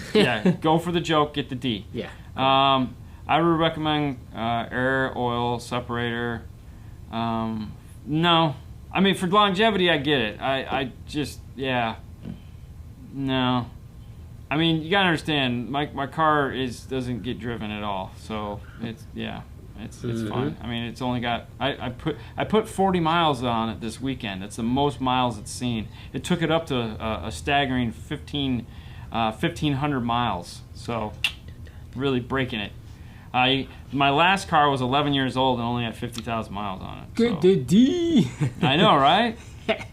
for the joke, get the D. Yeah. I would recommend air, oil, separator. No. I mean, for longevity, I get it. I just, no. I mean, you gotta understand, my car doesn't get driven at all, so it's fine. I mean, it's only got I put 40 miles on it this weekend. That's the most miles it's seen. It took it up to a staggering 1,500 miles. So really breaking it. My last car was 11 years old and only had 50,000 miles on it. Get the D. I know, right?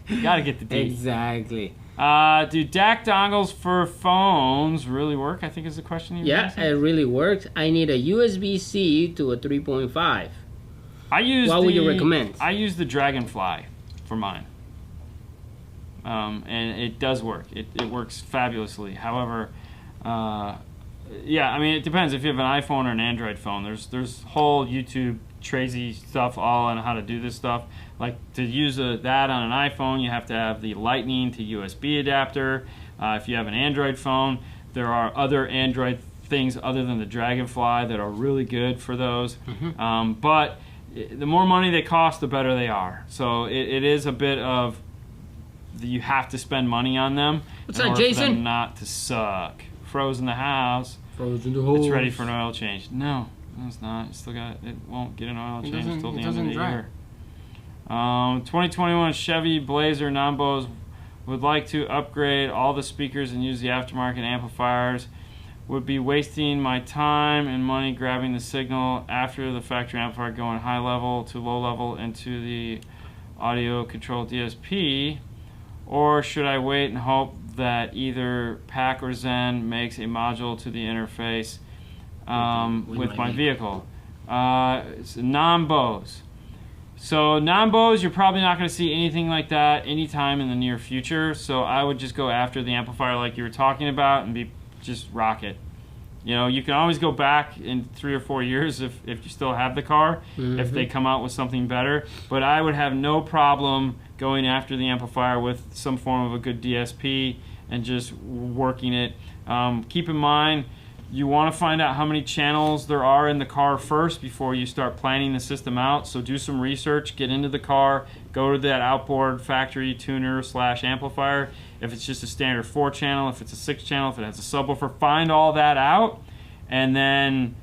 You gotta get the D. Exactly. Do DAC dongles for phones really work? I think is the question you asked. Yeah, it really works. I need a USB-C to a 3.5. What would you recommend? I use the Dragonfly for mine. And it does work. It works fabulously. However, Yeah, I mean, it depends if you have an iPhone or an Android phone. There's whole YouTube crazy stuff all on how to do this stuff. Like to use that on an iPhone, you have to have the Lightning to USB adapter. If you have an Android phone, there are other Android things other than the Dragonfly that are really good for those. But the more money they cost, the better they are. So it is a bit of you have to spend money on them What's in up, order Jason? for them not to suck. Froze in the house. Frozen the hole. It's ready for an oil change. No, it's not. It won't get an oil change until the end of the year. 2021 Chevy Blazer Nambos would like to upgrade all the speakers and use the aftermarket amplifiers. Would be wasting my time and money grabbing the signal after the factory amplifier going high level to low level into the audio control DSP, or should I wait and hope that either PAC or Zen makes a module to the interface with my vehicle? It's Nambos. So Nambos, you're probably not going to see anything like that anytime in the near future. So I would just go after the amplifier like you were talking about and just rock it. You know, you can always go back in 3 or 4 years if you still have the car, if they come out with something better. But I would have no problem going after the amplifier with some form of a good DSP and just working it. Keep in mind, you want to find out how many channels there are in the car first before you start planning the system out. So do some research, get into the car, go to that outboard factory tuner / amplifier. If it's just a standard 4-channel, if it's a 6-channel, if it has a subwoofer, find all that out, and then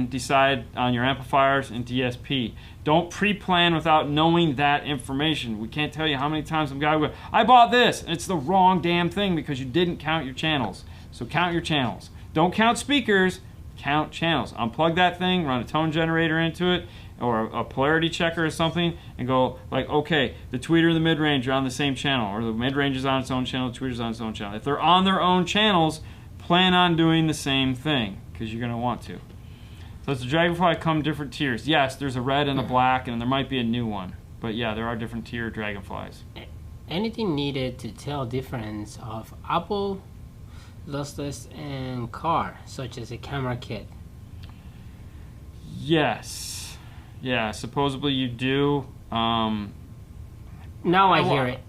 decide on your amplifiers and DSP. Don't pre-plan without knowing that information. We can't tell you how many times some guy will go, I bought this, and it's the wrong damn thing because you didn't count your channels. So count your channels. Don't count speakers, count channels. Unplug that thing, run a tone generator into it, or a polarity checker or something, and go like, okay, the tweeter and the mid-range are on the same channel, or the mid-range is on its own channel, the tweeter's on its own channel. If they're on their own channels, plan on doing the same thing, because you're going to want to. So does the Dragonfly come different tiers? Yes, there's a red and a black, and there might be a new one. But yeah, there are different tier Dragonflies. Anything needed to tell difference of Apple, lossless, and car, such as a camera kit? Yes. Yeah, supposedly you do. Now I hear it.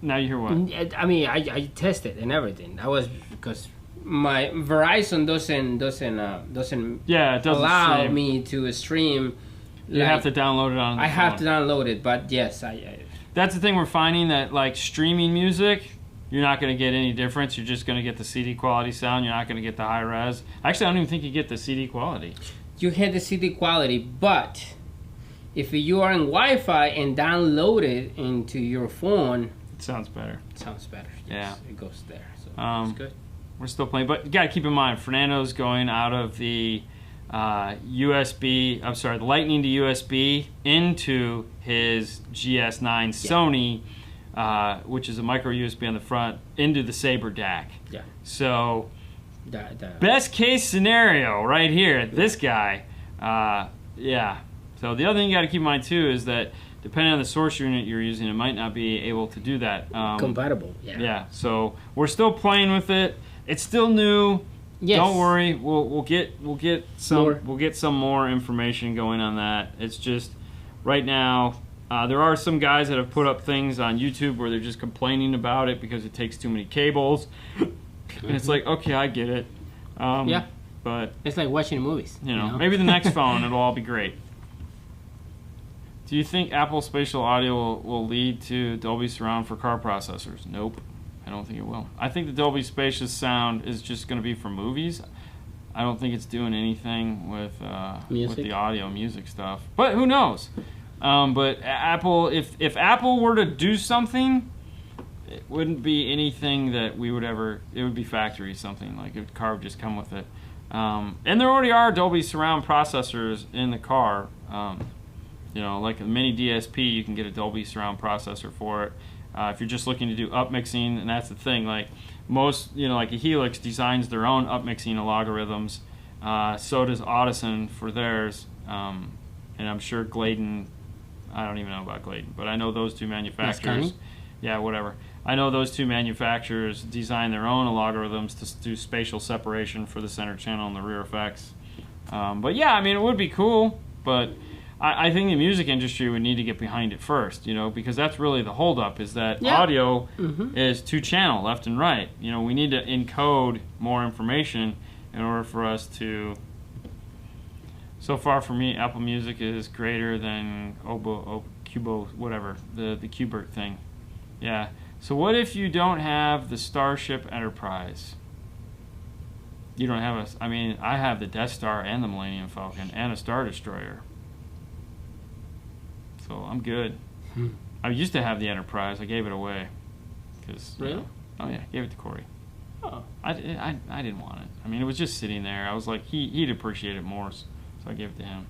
Now you hear what? I mean, I tested and everything. That was because my Verizon doesn't it doesn't allow stream. me to stream. You have to download it on the phone. have to download it, but yes, That's the thing we're finding, that like streaming music, you're not going to get any difference. You're just going to get the CD quality sound. You're not going to get the high res. Actually, I don't even think you get the CD quality. You get the CD quality, but if you are in Wi-Fi and download it into your phone, it sounds better. It sounds better. Yes, yeah, it goes there. So it's good. We're still playing, but you got to keep in mind, Fernando's going out of the the Lightning to USB into his GS9 Sony, which is a micro USB on the front, into the Sabre DAC. Yeah. So, best case scenario right here, this guy, yeah. So the other thing you got to keep in mind too is that depending on the source unit you're using, it might not be able to do that. Compatible. Yeah. Yeah. So we're still playing with it. It's still new. Yes. Don't worry. We'll get some more information going on that. It's just right now there are some guys that have put up things on YouTube where they're just complaining about it because it takes too many cables. And it's like, okay, I get it. Yeah. But it's like watching movies. You know, maybe the next phone it'll all be great. Do you think Apple Spatial Audio will lead to Dolby Surround for car processors? Nope. I don't think it will. I think the Dolby Spacious sound is just going to be for movies. I don't think it's doing anything with the audio music stuff. But who knows? But Apple, if Apple were to do something, it wouldn't be anything that we would ever. It would be factory something, like a car would just come with it. And there already are Dolby Surround processors in the car. You know, like a mini DSP, you can get a Dolby Surround processor for it. If you're just looking to do upmixing, and that's the thing, like most, like a Helix designs their own upmixing algorithms. So does Audison for theirs. And I'm sure Gladen, I don't even know about Gladen, but I know those two manufacturers. Yeah, whatever. I know those two manufacturers design their own algorithms to do spatial separation for the center channel and the rear effects. But yeah, I mean, it would be cool, but I think the music industry would need to get behind it first, you know, because that's really the holdup, is that audio is 2-channel, left and right. You know, we need to encode more information in order for us to... So far for me, Apple Music is greater than Cubo, whatever, the Qbert thing. Yeah. So what if you don't have the Starship Enterprise? You don't have I mean, I have the Death Star and the Millennium Falcon and a Star Destroyer. So I'm good. I used to have the Enterprise. I gave it away. Really? You know, oh yeah, gave it to Corey. Oh. I didn't want it. I mean, it was just sitting there. I was like, he'd appreciate it more, so I gave it to him.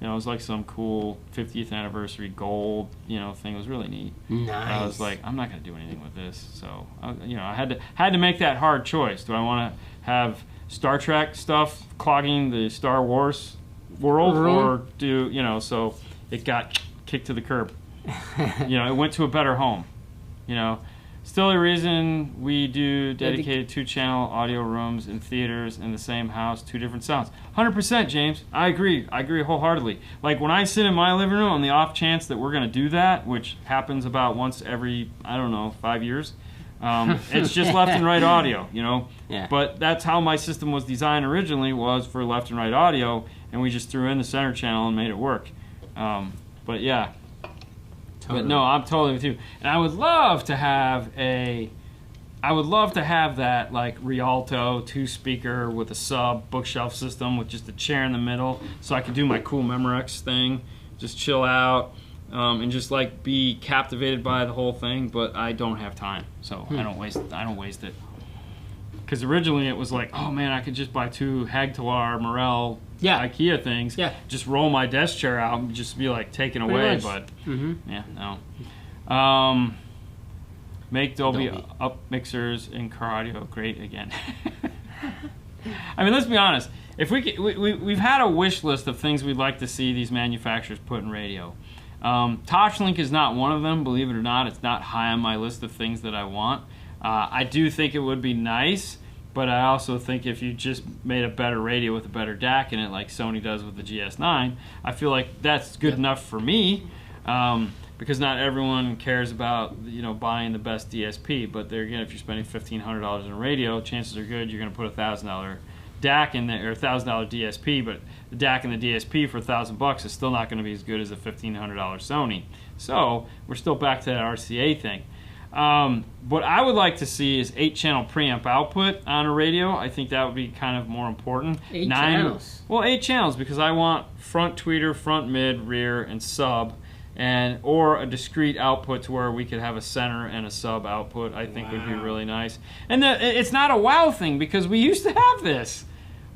You know, it was like some cool 50th anniversary gold, you know, thing. It was really neat. Nice. But I was like, I'm not going to do anything with this. So, you know, I had to make that hard choice. Do I want to have Star Trek stuff clogging the Star Wars world, or do, you know? So it got kicked to the curb. You know, it went to a better home. You know, still a reason we do dedicated 2-channel audio rooms in theaters in the same house, 2 different sounds. 100%, James. I agree wholeheartedly. Like when I sit in my living room, on the off chance that we're going to do that, which happens about once every, I don't know, 5 years, it's just left and right audio, you know. Yeah. But that's how my system was designed originally, was for left and right audio, and we just threw in the center channel and made it work. But yeah. But no, I'm totally with you. And I would love to have that like Rialto 2-speaker with a sub bookshelf system with just a chair in the middle, so I could do my cool Memorex thing, just chill out, and just like be captivated by the whole thing. But I don't have time, so I don't waste it. Because originally it was like, oh man, I could just buy 2 Hagtalar Morel IKEA things, just roll my desk chair out and just be like taken away. But yeah, no. Make Dolby up mixers in car audio great again. I mean, let's be honest. If we've had a wish list of things we'd like to see these manufacturers put in radio. Toshlink is not one of them, believe it or not. It's not high on my list of things that I want. I do think it would be nice, but I also think if you just made a better radio with a better DAC in it, like Sony does with the GS9, I feel like that's good enough for me, because not everyone cares about, you know, buying the best DSP. But there again, if you're spending $1,500 on a radio, chances are good you're going to put a $1,000 DAC in there, or $1,000 DSP. But the DAC and the DSP for $1,000 is still not going to be as good as a $1,500 Sony. So we're still back to that RCA thing. What I would like to see is 8-channel preamp output on a radio. I think that would be kind of more important. 8 channels? Well, 8 channels, because I want front tweeter, front mid, rear, and sub, or a discrete output to where we could have a center and a sub output. I think would be really nice. And it's not a wow thing, because we used to have this.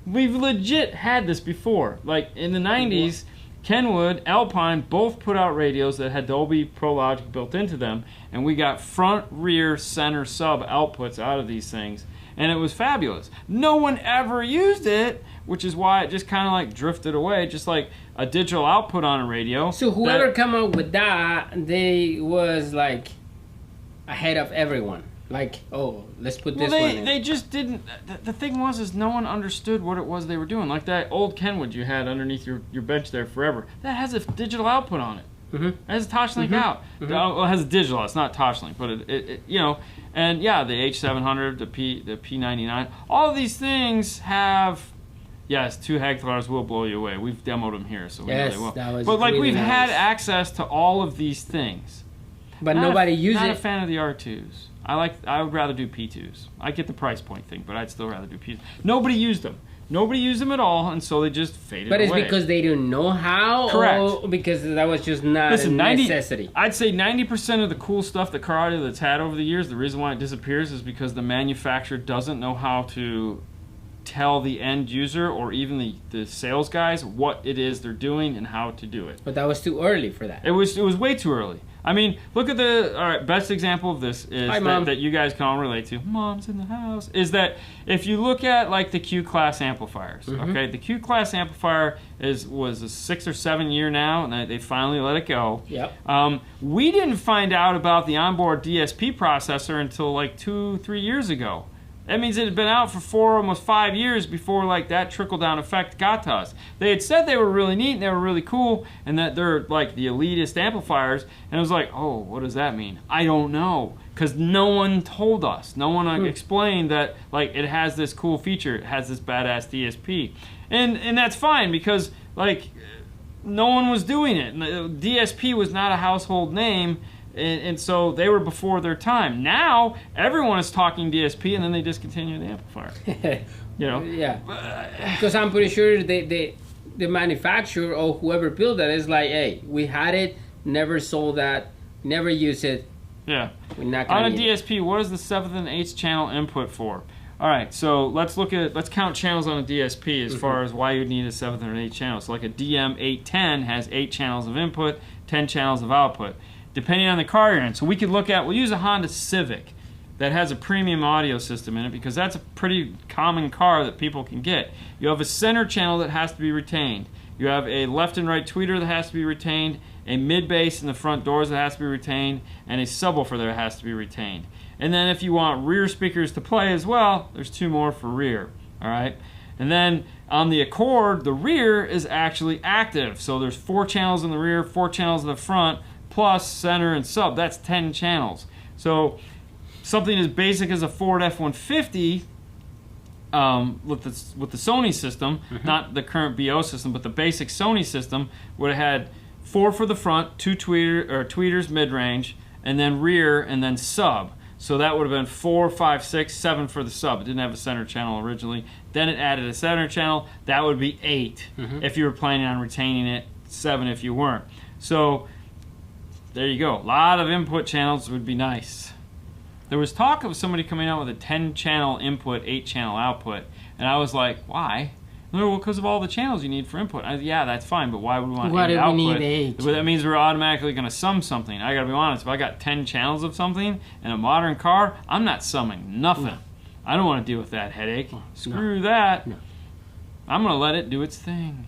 We've legit had this before. Like in the 90s, Kenwood, Alpine both put out radios that had Dolby Pro Logic built into them, and we got front, rear, center, sub outputs out of these things, and it was fabulous. No one ever used it, which is why it just kind of like drifted away, just like a digital output on a radio. So whoever come up with that, they was like ahead of everyone. Like, oh, let's put this one in. They just didn't. The thing was, is no one understood what it was they were doing. Like that old Kenwood you had underneath your bench there forever. That has a digital output on it. It has a Toshlink out. Well, it has a digital. It's not Toshlink, but it you know. And yeah, the H700, the P99, all of these things have. Yes, 2 Hagtalars will blow you away. We've demoed them here, so we know they will. But like really we've had access to all of these things. But nobody uses it. Not a fan of the R2s. I would rather do P2s. I get the price point thing, but I'd still rather do P2s. Nobody used them. Nobody used them at all, and so they just faded away. But it's because they didn't know how? Correct. Or because that was just not a necessity? I'd say 90% of the cool stuff that car audio that's had over the years, the reason why it disappears is because the manufacturer doesn't know how to tell the end user or even the sales guys what it is they're doing and how to do it. But that was too early for that. It was way too early. I mean, look at the best example of this is Hi, Mom. that you guys can all relate to. Mom's in the house. Is that if you look at like the Q class amplifiers, okay, the Q class amplifier was a 6 or 7 year now, and they finally let it go. Yep. We didn't find out about the onboard DSP processor until like 2-3 years ago. That means it had been out for 4, almost 5 years before like that trickle-down effect got to us. They had said they were really neat and they were really cool and that they're like the elitist amplifiers. And it was like, oh, what does that mean? I don't know. Because no one told us. No one explained that like it has this cool feature. It has this badass DSP. And that's fine because like no one was doing it. DSP was not a household name. And so they were before their time. Now everyone is talking DSP, and then they discontinue the amplifier. You know? Yeah. Because I'm pretty sure the manufacturer or whoever built that is like, hey, we had it, never sold that, never used it. Yeah. We're not On gonna a DSP, what is the 7th and 8th channel input for? All right, so let's count channels on a DSP as far as why you'd need a 7th or an 8th channel. So like a DM810 has 8 channels of input, 10 channels of output, depending on the car you're in. So we could we'll use a Honda Civic that has a premium audio system in it because that's a pretty common car that people can get. You have a center channel that has to be retained. You have a left and right tweeter that has to be retained, a mid bass in the front doors that has to be retained, and a subwoofer that has to be retained. And then if you want rear speakers to play as well, there's 2 more for rear. All right. And then on the Accord, the rear is actually active. So there's 4 channels in the rear, 4 channels in the front, plus center and sub. That's 10 channels. So something as basic as a Ford F-150 with the Sony system, not the current BO system, but the basic Sony system would have had 4 for the front, 2 tweeters mid-range, and then rear, and then sub. So that would have been 4, 5, 6, 7 for the sub. It didn't have a center channel originally. Then it added a center channel. That would be 8 if you were planning on retaining it, 7 if you weren't. So there you go. A lot of input channels would be nice. There was talk of somebody coming out with a 10-channel input, 8-channel output, and I was like, why? Well, because of all the channels you need for input. Yeah, that's fine, but why would we want 8 output? We need 8? Well, that means we're automatically going to sum something. I got to be honest. If I got 10 channels of something in a modern car, I'm not summing nothing. No. I don't want to deal with that headache. Screw that. No. I'm going to let it do its thing.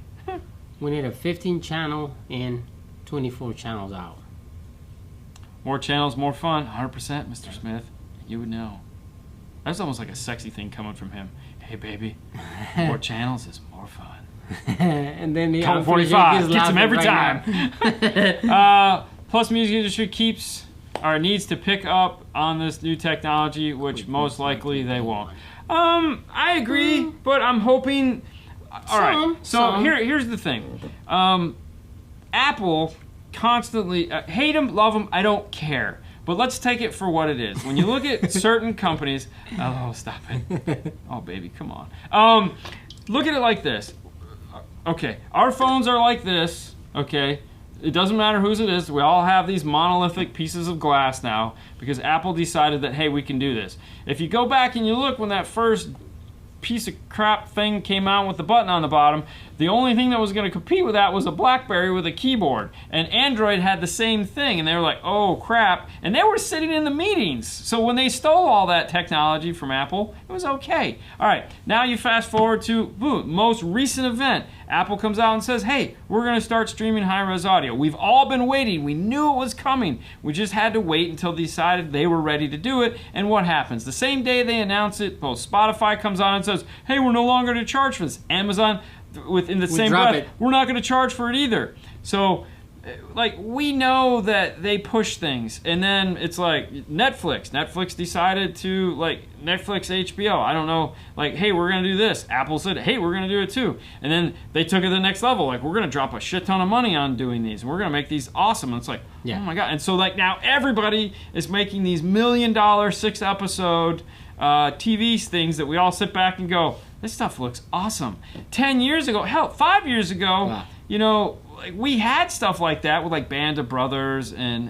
We need a 15-channel in, 24 channels out. More channels, more fun. 100%, Mr. Smith. You would know. That's almost like a sexy thing coming from him. Hey, baby, more channels is more fun. And then the Code 45 gets him every time. Plus, music industry needs to pick up on this new technology, which most likely they won't. I agree, but I'm hoping. All right. So here's the thing. Apple constantly hate them, love them. I don't care. But let's take it for what it is. When you look at certain companies, oh, stop it. Oh, baby, come on. Look at it like this. Okay, our phones are like this, okay? It doesn't matter whose it is. We all have these monolithic pieces of glass now because Apple decided that, hey, we can do this. If you go back and you look when that first piece of crap thing came out with the button on the bottom, the only thing that was going to compete with that was a BlackBerry with a keyboard. And Android had the same thing, and they were like, oh crap. And they were sitting in the meetings. So when they stole all that technology from Apple, it was okay. All right, now you fast forward to most recent event. Apple comes out and says, hey, we're going to start streaming high-res audio. We've all been waiting. We knew it was coming. We just had to wait until they decided they were ready to do it. And what happens? The same day they announce it, Spotify comes on and says, hey, we're no longer going to charge for this. Amazon, within the same breath, we're not going to charge for it either. So, like, we know that they push things, and then it's like Netflix decided to, like, Netflix HBO, I don't know, like, hey, we're going to do this. Apple said, hey, we're going to do it too. And then they took it to the next level, like, we're going to drop a shit ton of money on doing these, and we're going to make these awesome. And it's like, oh my God. And so, like, now everybody is making these $1 million 6-episode TV things that we all sit back and go, this stuff looks awesome. 10 years ago, hell, 5 years ago, you know, like, we had stuff like that with like Band of Brothers and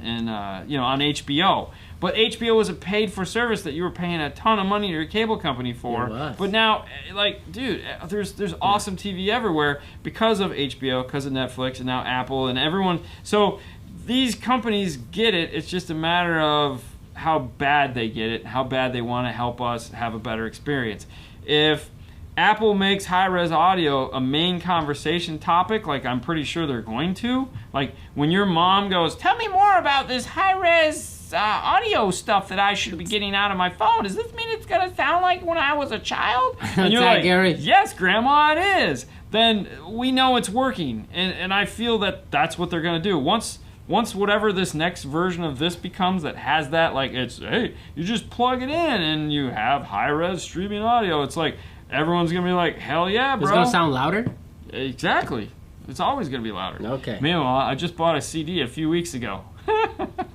you know, on HBO. But HBO was a paid for service that you were paying a ton of money to your cable company for. But now, like, dude, there's awesome TV everywhere because of HBO, because of Netflix, and now Apple and everyone. So these companies get it. It's just a matter of how bad they get it, how bad they want to help us have a better experience. If Apple makes high-res audio a main conversation topic, like I'm pretty sure they're going to, like when your mom goes, tell me more about this high-res audio stuff that I should be getting out of my phone. Does this mean it's going to sound like when I was a child? And you're like, Gary? Yes, Grandma, it is. Then we know it's working. And I feel that that's what they're going to do. Once whatever this next version of this becomes that has that, like it's, hey, you just plug it in and you have high-res streaming audio. It's like, everyone's going to be like, hell yeah, bro. It's going to sound louder? Exactly. It's always going to be louder. Okay. Meanwhile, I just bought a CD a few weeks ago.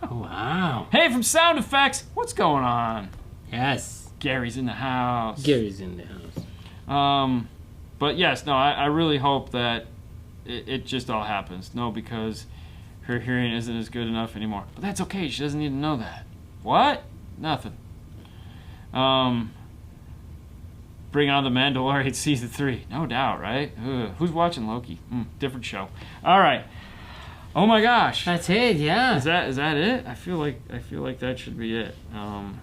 Wow. Hey, from Sound Effects, what's going on? Yes. Gary's in the house. Gary's in the house. But yes, no, I really hope that it just all happens. No, because her hearing isn't as good enough anymore. But that's okay. She doesn't need to know that. What? Nothing. Bring on the Mandalorian season 3. No doubt, right? Ugh. Who's watching Loki? Different show. All right. Oh my gosh. That's it. Yeah. Is that it? I feel like that should be it. Hold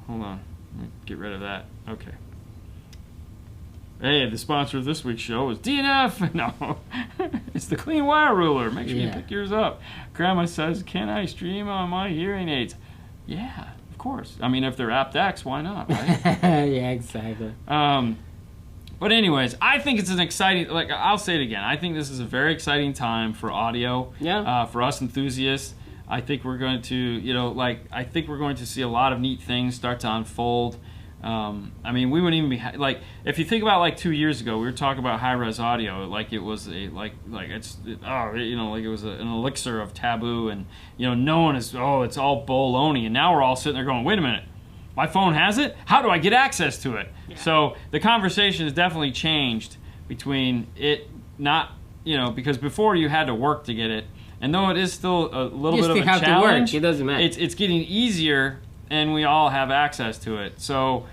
on. Let me get rid of that. Okay. Hey, the sponsor of this week's show is DNF. No, it's the Clean Wire Ruler. Make sure you pick yours up. Grandma says, "Can I stream on my hearing aids?" Yeah, of course. I mean, if they're aptX, why not, right? Yeah, exactly. But anyways, I think it's an exciting, like I'll say it again, I think this is a very exciting time for audio. Yeah. For us enthusiasts. I think we're going to, I think we're going to see a lot of neat things start to unfold. I mean, we wouldn't even be, like, if you think about, like, 2 years ago, we were talking about high-res audio, like it was a, like it was an elixir of taboo, and, no one is, it's all baloney, and now we're all sitting there going, wait a minute, my phone has it? How do I get access to it? Yeah. So the conversation has definitely changed between it not, because before you had to work to get it, and though it is still a little bit of a challenge, to work. It doesn't matter. It's getting easier, and we all have access to it. So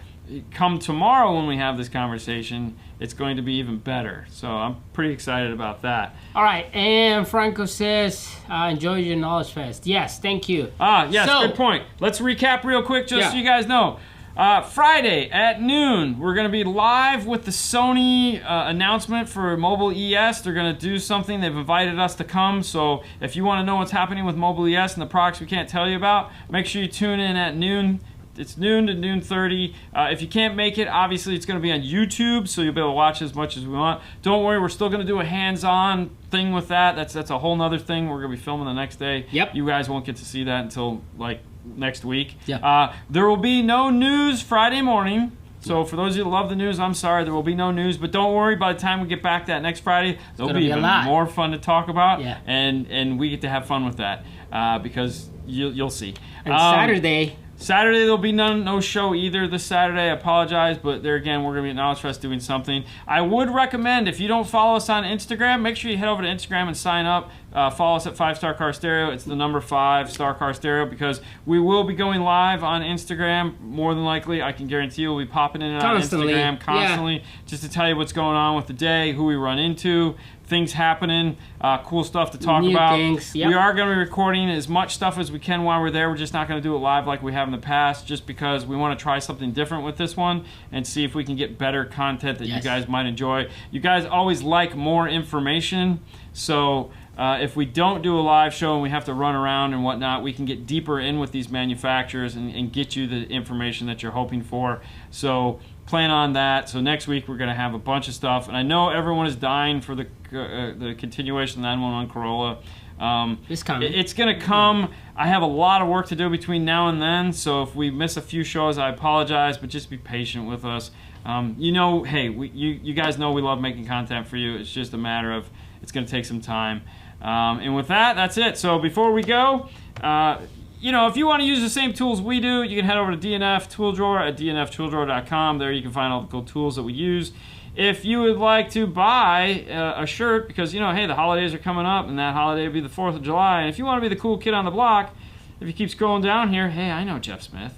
come tomorrow when we have this conversation, it's going to be even better. So I'm pretty excited about that. All right, and Franco says, enjoy your Knowledge Fest. Yes, thank you. Yes, good point. Let's recap real quick just so you guys know. Friday at noon, we're going to be live with the Sony announcement for Mobile ES. They're going to do something. They've invited us to come. So if you want to know what's happening with Mobile ES and the products we can't tell you about, make sure you tune in at noon. It's noon to noon 30. If you can't make it, obviously it's going to be on YouTube, so you'll be able to watch as much as we want. Don't worry, we're still going to do a hands-on thing with that. That's a whole nother thing we're going to be filming the next day. Yep. You guys won't get to see that until, next week. Yeah. There will be no news Friday morning. So for those of you that love the news, I'm sorry, there will be no news. But don't worry, by the time we get back that next Friday, there'll be even more fun to talk about. Yeah. And we get to have fun with that because you'll see. And Saturday there'll be no show either this Saturday. I apologize, but there again, we're going to be at Knowledge Fest doing something. I would recommend, if you don't follow us on Instagram, make sure you head over to Instagram and sign up. Follow us at 5 Star Car Stereo. It's the number 5 Star Car Stereo, because we will be going live on Instagram more than likely. I can guarantee you we'll be popping in and out of Instagram constantly just to tell you what's going on with the day, who we run into, things happening, cool stuff to talk about. Yep. We are going to be recording as much stuff as we can while we're there. We're just not going to do it live like we have in the past, just because we want to try something different with this one and see if we can get better content that you guys might enjoy. You guys always like more information, so if we don't do a live show and we have to run around and whatnot, we can get deeper in with these manufacturers and get you the information that you're hoping for. So plan on that. So next week we're going to have a bunch of stuff, and I know everyone is dying for the continuation of the 911 Corolla. It's coming. It's going to come. I have a lot of work to do between now and then, so if we miss a few shows, I apologize, but just be patient with us. Hey, you guys know we love making content for you. It's just a matter of it's going to take some time. And with that, that's it. So before we go, if you want to use the same tools we do, you can head over to DNF Tool Drawer at dnftooldrower.com. There you can find all the cool tools that we use. If you would like to buy a shirt, because, hey, the holidays are coming up, and that holiday will be the 4th of July, and if you want to be the cool kid on the block, if you keep scrolling down here, hey, I know Jeff Smith.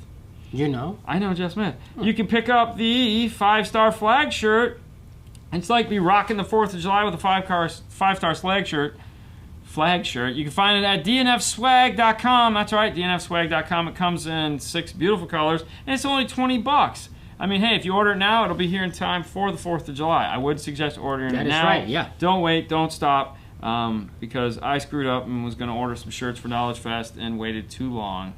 You know? I know Jeff Smith. You can pick up the 5-star flag shirt. It's like be rocking the 4th of July with a 5-star flag shirt flag shirt. You can find it at dnfswag.com. That's right, dnfswag.com. It comes in 6 beautiful colors, and it's only $20. I mean, hey, if you order it now, it'll be here in time for the 4th of July. I would suggest ordering it now. That is right, yeah. Don't wait, don't stop, because I screwed up and was going to order some shirts for Knowledge Fest and waited too long.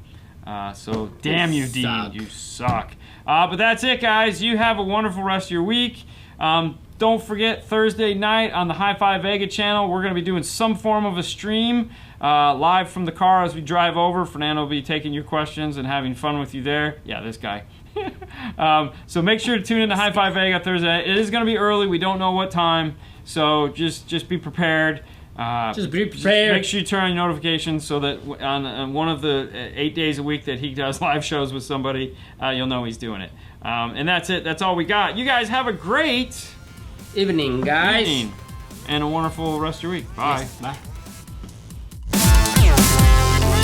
So, damn you, Dean. You suck. But that's it, guys. You have a wonderful rest of your week. Don't forget, Thursday night on the Hi-Fi Vega channel, we're going to be doing some form of a stream live from the car as we drive over. Fernando will be taking your questions and having fun with you there. Yeah, this guy. So make sure to tune in to Hi-Fi Vega Thursday. It is going to be early. We don't know what time, so just be prepared. Just be prepared. Just make sure you turn on your notifications so that on one of the 8 days a week that he does live shows with somebody, you'll know he's doing it. And that's it. That's all we got. You guys have a great evening, guys. And a wonderful rest of your week. Bye. Yes, bye.